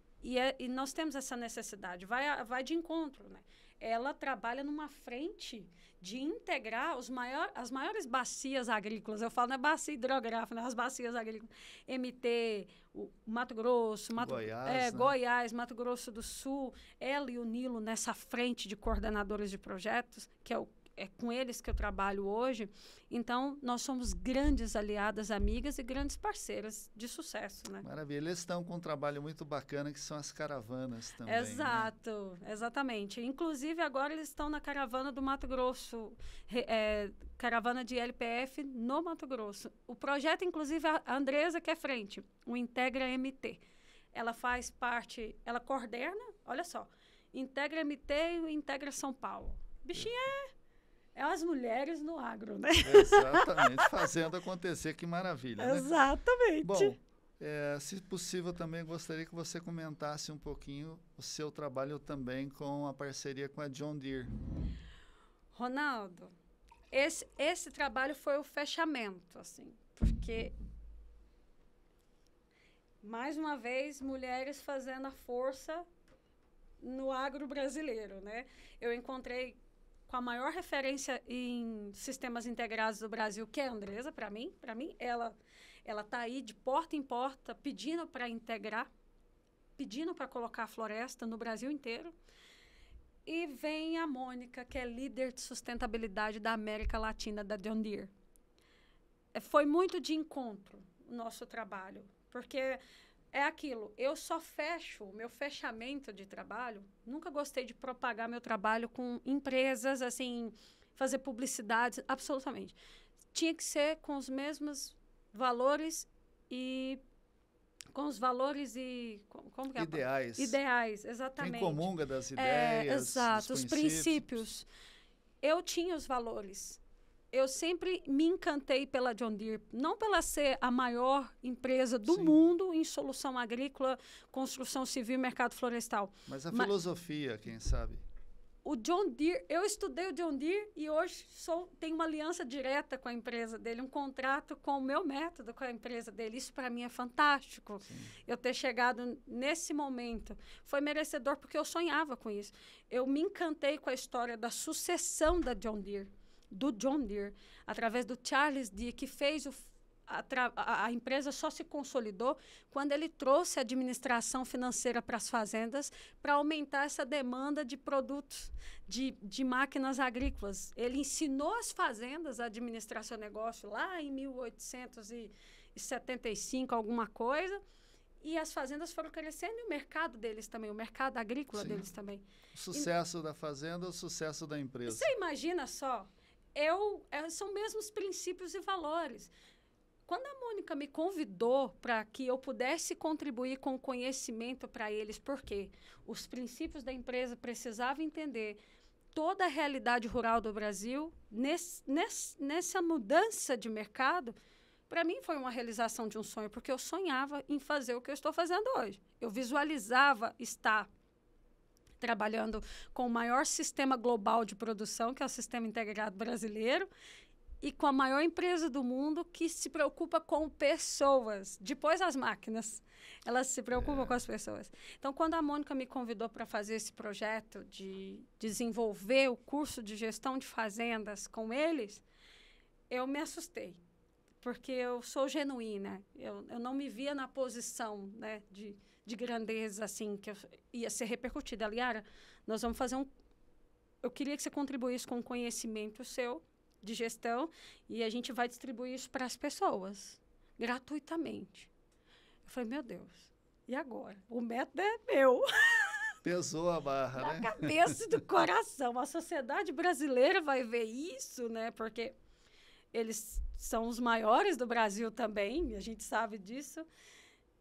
nós temos essa necessidade, vai de encontro, né? Ela trabalha numa frente de integrar as maiores bacias agrícolas. Eu falo, não é bacia hidrográfica, né? As bacias agrícolas. MT, Mato Grosso, Goiás, né? Goiás, Mato Grosso do Sul. Ela e o Nilo nessa frente de coordenadores de projetos, que é com eles que eu trabalho hoje. Então, nós somos grandes aliadas, amigas e grandes parceiras de sucesso, né? Maravilha. Eles estão com um trabalho muito bacana, que são as caravanas também. Exato, né? Exatamente. Inclusive, agora eles estão na caravana do Mato Grosso, caravana de LPF no Mato Grosso. O projeto, inclusive, a Andresa que é frente, o Integra MT. Ela faz parte, ela coordena, olha só, Integra MT e o Integra São Paulo. Bichinha é as mulheres no agro, né? Exatamente, fazendo acontecer, que maravilha, né? Exatamente. Bom, se possível também gostaria que você comentasse um pouquinho o seu trabalho também com a parceria com a John Deere. Ronaldo, esse trabalho foi o fechamento, assim, porque, mais uma vez, mulheres fazendo a força no agro brasileiro, né? Eu encontrei com a maior referência em sistemas integrados do Brasil, que é a Andresa, para mim, ela está aí de porta em porta pedindo para integrar, pedindo para colocar a floresta no Brasil inteiro. E vem a Mônica, que é líder de sustentabilidade da América Latina, da John Deere. Foi muito de encontro o nosso trabalho, porque é aquilo, eu só fecho o meu fechamento de trabalho, nunca gostei de propagar meu trabalho com empresas, assim, fazer publicidade, absolutamente. Tinha que ser com os mesmos valores e... com os valores e... como que é? Ideais. Ideais, exatamente. Quem comunga das ideias, exato, os princípios. Eu tinha os valores. Eu sempre me encantei pela John Deere, não pela ser a maior empresa do mundo em solução agrícola, construção civil e mercado florestal. Mas a filosofia, quem sabe? O John Deere, eu estudei o John Deere e hoje tenho uma aliança direta com a empresa dele, um contrato com o meu método com a empresa dele. Isso para mim é fantástico. Sim. Eu ter chegado nesse momento. Foi merecedor porque eu sonhava com isso. Eu me encantei com a história da sucessão da John Deere, do John Deere, através do Charles Deere, que fez a empresa só se consolidou quando ele trouxe a administração financeira para as fazendas para aumentar essa demanda de produtos, de máquinas agrícolas. Ele ensinou as fazendas a administrar seu negócio lá em 1875, alguma coisa, e as fazendas foram crescendo e o mercado deles também, o mercado agrícola deles também. O sucesso da fazenda, o sucesso da empresa. Você imagina só, são mesmos princípios e valores. Quando a Mônica me convidou para que eu pudesse contribuir com conhecimento para eles, porque os princípios da empresa precisavam entender toda a realidade rural do Brasil, nessa mudança de mercado, para mim foi uma realização de um sonho, porque eu sonhava em fazer o que eu estou fazendo hoje. Eu visualizava estar trabalhando com o maior sistema global de produção, que é o Sistema Integrado Brasileiro, e com a maior empresa do mundo que se preocupa com pessoas. Depois as máquinas, elas se preocupam com as pessoas. Então, quando a Mônica me convidou para fazer esse projeto de desenvolver o curso de gestão de fazendas com eles, eu me assustei, porque eu sou genuína. Eu não me via na posição, né, de grandeza, assim, que eu ia ser repercutida. Liara, nós vamos fazer eu queria que você contribuísse com o conhecimento seu de gestão e a gente vai distribuir isso para as pessoas, gratuitamente. Eu falei, meu Deus, e agora? O método é meu. Pesou a barra, Na né? cabeça e do coração. A sociedade brasileira vai ver isso, né? Porque eles são os maiores do Brasil também, a gente sabe disso.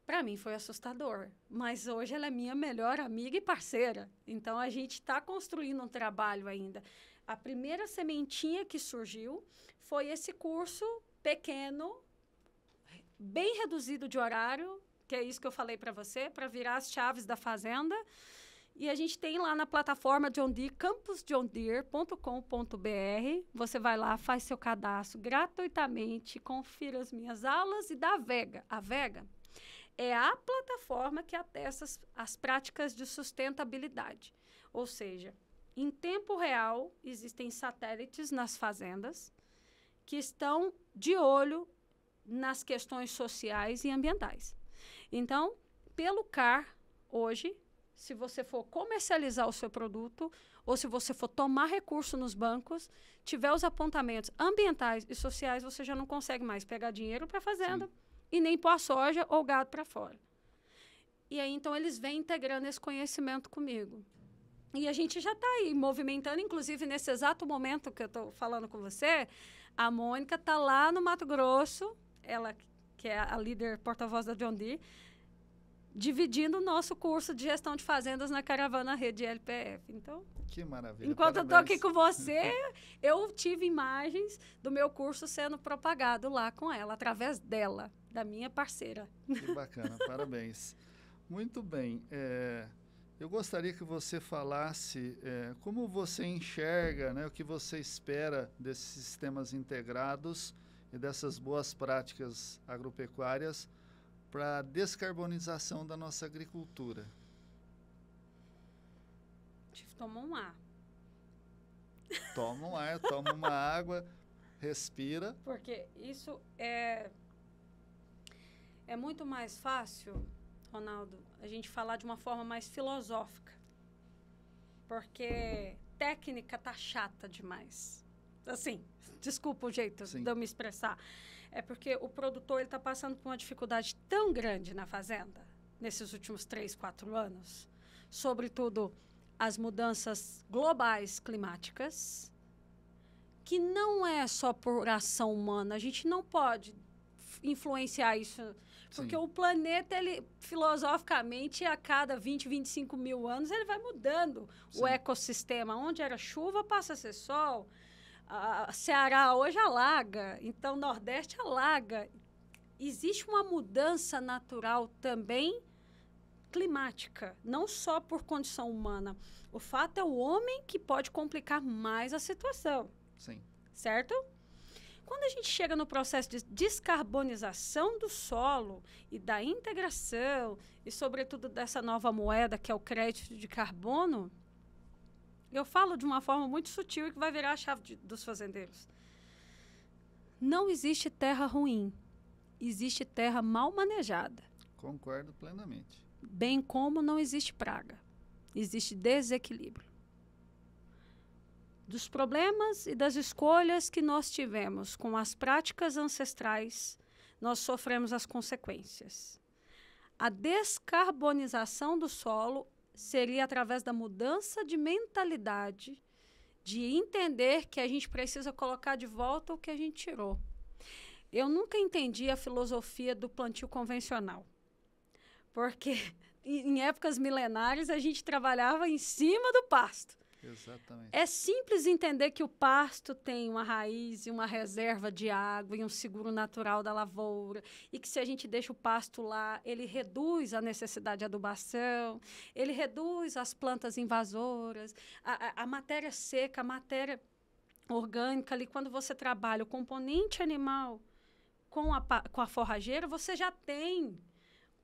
Para mim foi assustador, mas hoje ela é minha melhor amiga e parceira. Então, a gente está construindo um trabalho ainda. A primeira sementinha que surgiu foi esse curso pequeno, bem reduzido de horário, que é isso que eu falei para você, para virar as chaves da fazenda. E a gente tem lá na plataforma John Deere, campusjohndeere.com.br. Você vai lá, faz seu cadastro gratuitamente, confira as minhas aulas e da Vega. A Vega é a plataforma que atesta as práticas de sustentabilidade. Ou seja, em tempo real, existem satélites nas fazendas que estão de olho nas questões sociais e ambientais. Então, pelo CAR, hoje, se você for comercializar o seu produto ou se você for tomar recurso nos bancos, tiver os apontamentos ambientais e sociais, você já não consegue mais pegar dinheiro para a fazenda e nem pôr a soja ou gado para fora. E aí, então, eles vêm integrando esse conhecimento comigo. E a gente já está aí movimentando, inclusive nesse exato momento que eu estou falando com você, a Mônica está lá no Mato Grosso, ela que é a líder porta-voz da John Deere, dividindo o nosso curso de gestão de fazendas na Caravana Rede LPF. Então, que maravilha. Enquanto eu estou aqui com você, eu tive imagens do meu curso sendo propagado lá com ela, através dela, da minha parceira. Que bacana, parabéns. Muito bem. Eu gostaria que você falasse como você enxerga, né, o que você espera desses sistemas integrados e dessas boas práticas agropecuárias para a descarbonização da nossa agricultura. Toma um ar. Toma um ar, toma uma água, respira. Porque isso é muito mais fácil, Ronaldo, a gente falar de uma forma mais filosófica. Porque técnica tá chata demais. Assim, desculpa o jeito de eu me expressar. É porque o produtor está passando por uma dificuldade tão grande na fazenda, nesses últimos 3, 4 anos, sobretudo as mudanças globais climáticas, que não é só por ação humana. A gente não pode influenciar isso, porque o planeta, ele, filosoficamente, a cada 20, 25 mil anos, ele vai mudando o ecossistema. Onde era chuva, passa a ser sol. Ceará hoje alaga, então Nordeste alaga. Existe uma mudança natural também climática, não só por condição humana. O fato é o homem que pode complicar mais a situação. Sim. Certo? Quando a gente chega no processo de descarbonização do solo e da integração, e sobretudo dessa nova moeda que é o crédito de carbono, eu falo de uma forma muito sutil e que vai virar a chave dos fazendeiros. Não existe terra ruim. Existe terra mal manejada. Concordo plenamente. Bem como não existe praga. Existe desequilíbrio. Dos problemas e das escolhas que nós tivemos com as práticas ancestrais, nós sofremos as consequências. A descarbonização do solo seria através da mudança de mentalidade, de entender que a gente precisa colocar de volta o que a gente tirou. Eu nunca entendi a filosofia do plantio convencional, porque em épocas milenares a gente trabalhava em cima do pasto. Exatamente. É simples entender que o pasto tem uma raiz e uma reserva de água e um seguro natural da lavoura, e que se a gente deixa o pasto lá, ele reduz a necessidade de adubação, ele reduz as plantas invasoras, a matéria seca, a matéria orgânica ali, quando você trabalha o componente animal com a forrageira, você já tem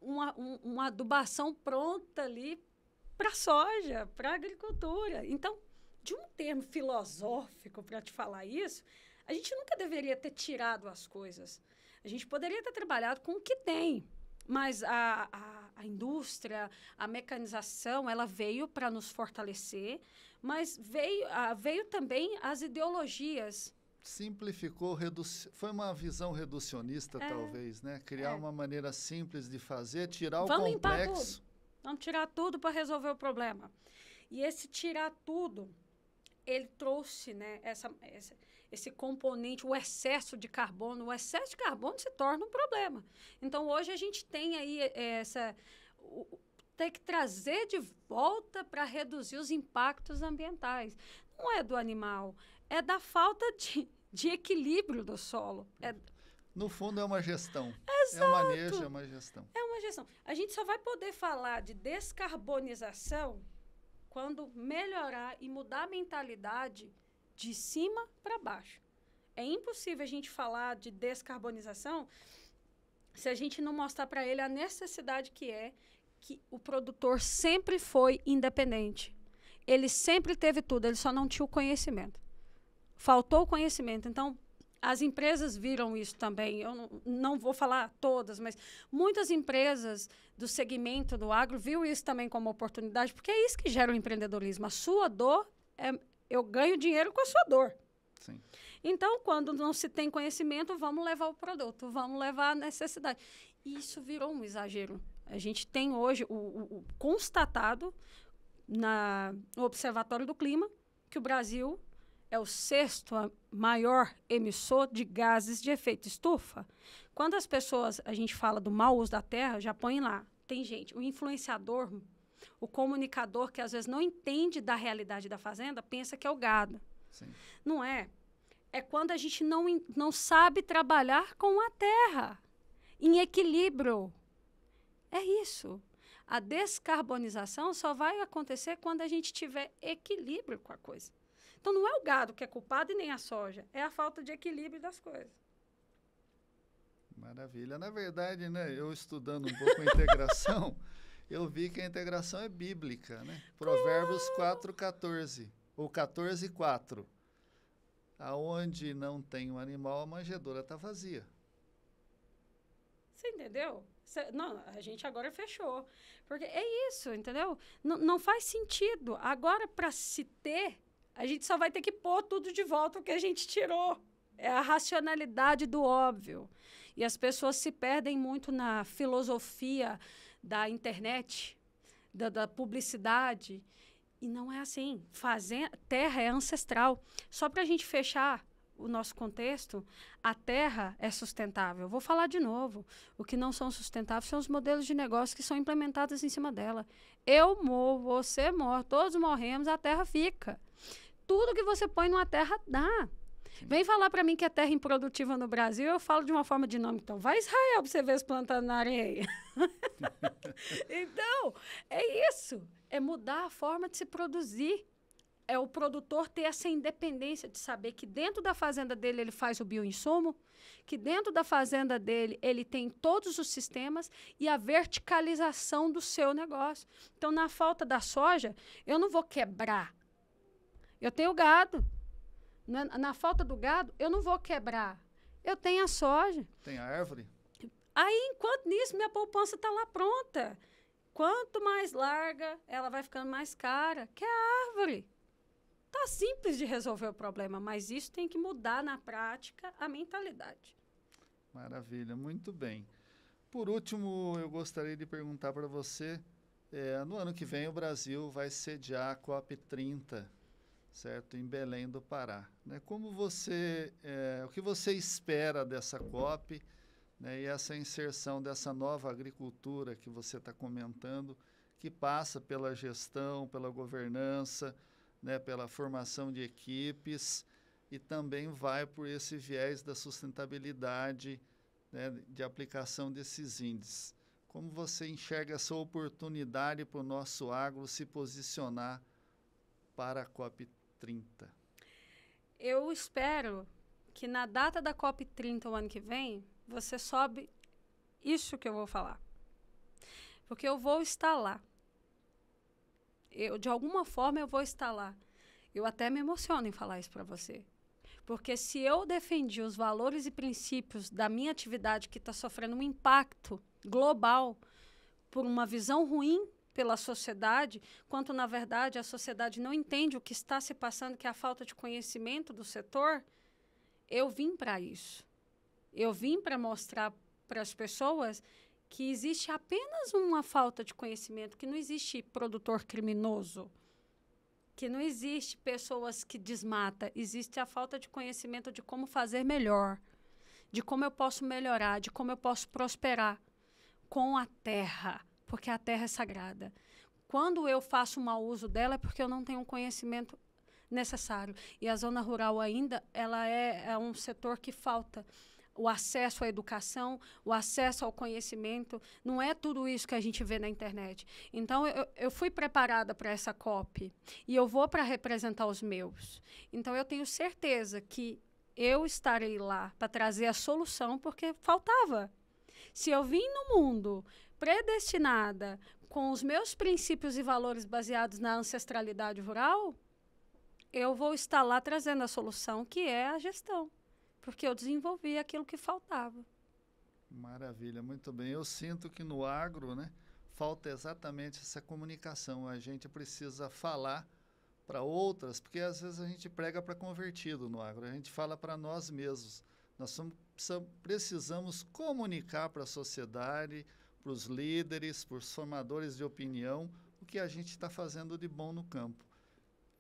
uma adubação pronta ali para a soja, para a agricultura. Então, de um termo filosófico para te falar isso, a gente nunca deveria ter tirado as coisas. A gente poderia ter trabalhado com o que tem, mas a indústria, a mecanização, ela veio para nos fortalecer, mas veio também as ideologias. Simplificou, foi uma visão reducionista, talvez, né? Criar uma maneira simples de fazer, tirar o complexo. Limpar tudo. Vamos tirar tudo para resolver o problema. E esse tirar tudo, ele trouxe, né, esse componente, o excesso de carbono. O excesso de carbono se torna um problema. Então, hoje a gente tem aí tem que trazer de volta para reduzir os impactos ambientais. Não é do animal, é da falta de equilíbrio do solo. No fundo, é uma gestão. Exato. É um manejo, é uma gestão. É uma gestão. A gente só vai poder falar de descarbonização quando melhorar e mudar a mentalidade de cima para baixo. É impossível a gente falar de descarbonização se a gente não mostrar para ele a necessidade que o produtor sempre foi independente. Ele sempre teve tudo, ele só não tinha o conhecimento. Faltou o conhecimento. Então, as empresas viram isso também. Eu não vou falar todas, mas muitas empresas do segmento do agro viram isso também como oportunidade, porque é isso que gera o empreendedorismo. A sua dor, eu ganho dinheiro com a sua dor. Sim. Então, quando não se tem conhecimento, vamos levar o produto, vamos levar a necessidade. Isso virou um exagero. A gente tem hoje o constatado no Observatório do Clima que o Brasil é o 6º maior emissor de gases de efeito estufa. Quando as pessoas, a gente fala do mau uso da terra, já põe lá. Tem gente, o influenciador, o comunicador que às vezes não entende da realidade da fazenda, pensa que é o gado. Sim. Não é. É quando a gente não sabe trabalhar com a terra em equilíbrio. É isso. A descarbonização só vai acontecer quando a gente tiver equilíbrio com a coisa. Então, não é o gado que é culpado e nem a soja. É a falta de equilíbrio das coisas. Maravilha. Na verdade, né, eu estudando um pouco a integração, eu vi que a integração é bíblica, né? Provérbios 4:14, ou 14:4. Aonde não tem um animal, a manjedoura está vazia. Você entendeu? Não, a gente agora fechou. Porque é isso, entendeu? Não faz sentido. Agora, para se ter, a gente só vai ter que pôr tudo de volta o que a gente tirou. É a racionalidade do óbvio. E as pessoas se perdem muito na filosofia da internet, da publicidade. E não é assim. Terra é ancestral. Só para a gente fechar o nosso contexto, a terra é sustentável. Vou falar de novo. O que não são sustentáveis são os modelos de negócio que são implementados em cima dela. Eu morro, você morre, todos morremos, a terra fica. Tudo que você põe numa terra dá. Vem falar para mim que é terra improdutiva no Brasil, eu falo de uma forma dinâmica. Então, vai Israel para você ver as plantas na areia. Então, é isso. É mudar a forma de se produzir. É o produtor ter essa independência de saber que dentro da fazenda dele ele faz o bioinsumo, que dentro da fazenda dele ele tem todos os sistemas e a verticalização do seu negócio. Então, na falta da soja, eu não vou quebrar. Eu tenho gado. Na falta do gado, eu não vou quebrar. Eu tenho a soja. Tem a árvore? Aí, enquanto nisso, minha poupança está lá pronta. Quanto mais larga, ela vai ficando mais cara, que é a árvore. Tá simples de resolver o problema, mas isso tem que mudar na prática a mentalidade. Maravilha, muito bem. Por último, eu gostaria de perguntar para você, no ano que vem o Brasil vai sediar a COP30, certo? Em Belém do Pará. Né? O que você espera dessa COP, né? E essa inserção dessa nova agricultura que você está comentando, que passa pela gestão, pela governança, né, pela formação de equipes e também vai por esse viés da sustentabilidade, né, de aplicação desses índices. Como você enxerga essa oportunidade para o nosso agro se posicionar para a COP30? Eu espero que na data da COP30 o ano que vem, você sobe isso que eu vou falar. Porque eu vou estar lá. De alguma forma eu vou estar lá. Eu até me emociono em falar isso para você. Porque se eu defendi os valores e princípios da minha atividade que está sofrendo um impacto global por uma visão ruim pela sociedade, quanto, na verdade, a sociedade não entende o que está se passando, que é a falta de conhecimento do setor, eu vim para isso. Eu vim para mostrar para as pessoas que existe apenas uma falta de conhecimento, que não existe produtor criminoso, que não existe pessoas que desmatam, existe a falta de conhecimento de como fazer melhor, de como eu posso melhorar, de como eu posso prosperar com a terra, porque a terra é sagrada. Quando eu faço mau uso dela é porque eu não tenho um conhecimento necessário. E a zona rural ainda, ela é um setor que falta o acesso à educação, o acesso ao conhecimento, não é tudo isso que a gente vê na internet. Então, eu fui preparada para essa COP e eu vou para representar os meus. Então, eu tenho certeza que eu estarei lá para trazer a solução, porque faltava. Se eu vim no mundo predestinada com os meus princípios e valores baseados na ancestralidade rural, eu vou estar lá trazendo a solução, que é a gestão. porque eu desenvolvi aquilo que faltava. Maravilha, muito bem. Eu sinto que no agro, né, falta exatamente essa comunicação. A gente precisa falar para outras, porque às vezes a gente prega para convertido no agro, a gente fala para nós mesmos. Nós precisamos comunicar para a sociedade, para os líderes, para os formadores de opinião, o que a gente está fazendo de bom no campo.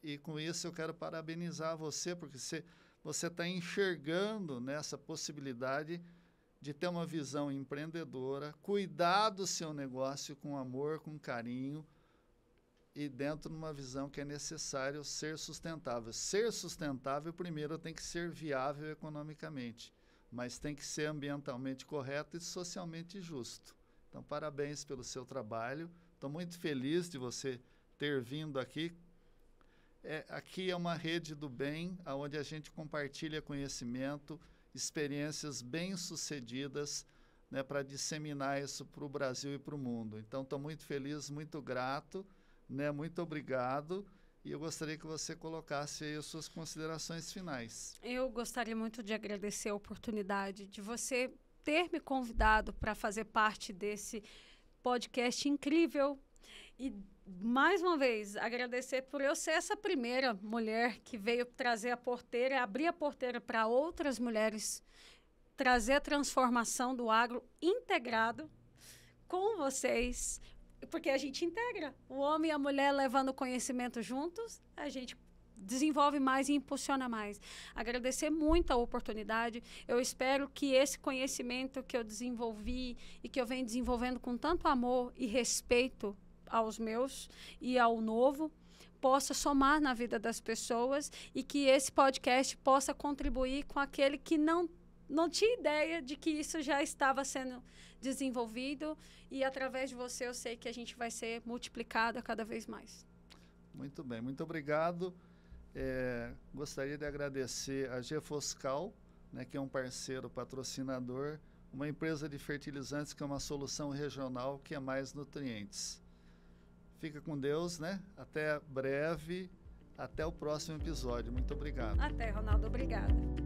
E com isso eu quero parabenizar você, porque você está enxergando nessa possibilidade de ter uma visão empreendedora, cuidar do seu negócio com amor, com carinho, e dentro de uma visão que é necessário ser sustentável. Ser sustentável, primeiro, tem que ser viável economicamente, mas tem que ser ambientalmente correto e socialmente justo. Então, parabéns pelo seu trabalho. Estou muito feliz de você ter vindo aqui. Aqui é uma rede do bem, onde a gente compartilha conhecimento, experiências bem-sucedidas, né, para disseminar isso para o Brasil e para o mundo. Então, estou muito feliz, muito grato, né, muito obrigado, e eu gostaria que você colocasse aí as suas considerações finais. Eu gostaria muito de agradecer a oportunidade de você ter me convidado para fazer parte desse podcast incrível e, mais uma vez, agradecer por eu ser essa primeira mulher que veio trazer a porteira, abrir a porteira para outras mulheres, trazer a transformação do agro integrado com vocês, porque a gente integra. O homem e a mulher levando conhecimento juntos, a gente desenvolve mais e impulsiona mais. Agradecer muito a oportunidade. Eu espero que esse conhecimento que eu desenvolvi e que eu venho desenvolvendo com tanto amor e respeito aos meus e ao novo, possa somar na vida das pessoas e que esse podcast possa contribuir com aquele que não tinha ideia de que isso já estava sendo desenvolvido, e através de você eu sei que a gente vai ser multiplicado cada vez mais. Muito bem, muito obrigado. Gostaria de agradecer a Gefoscal, né, que é um parceiro patrocinador, uma empresa de fertilizantes que é uma solução regional que é mais nutrientes. Fica com Deus, né? Até breve, até o próximo episódio. Muito obrigado. Até, Ronaldo. Obrigada.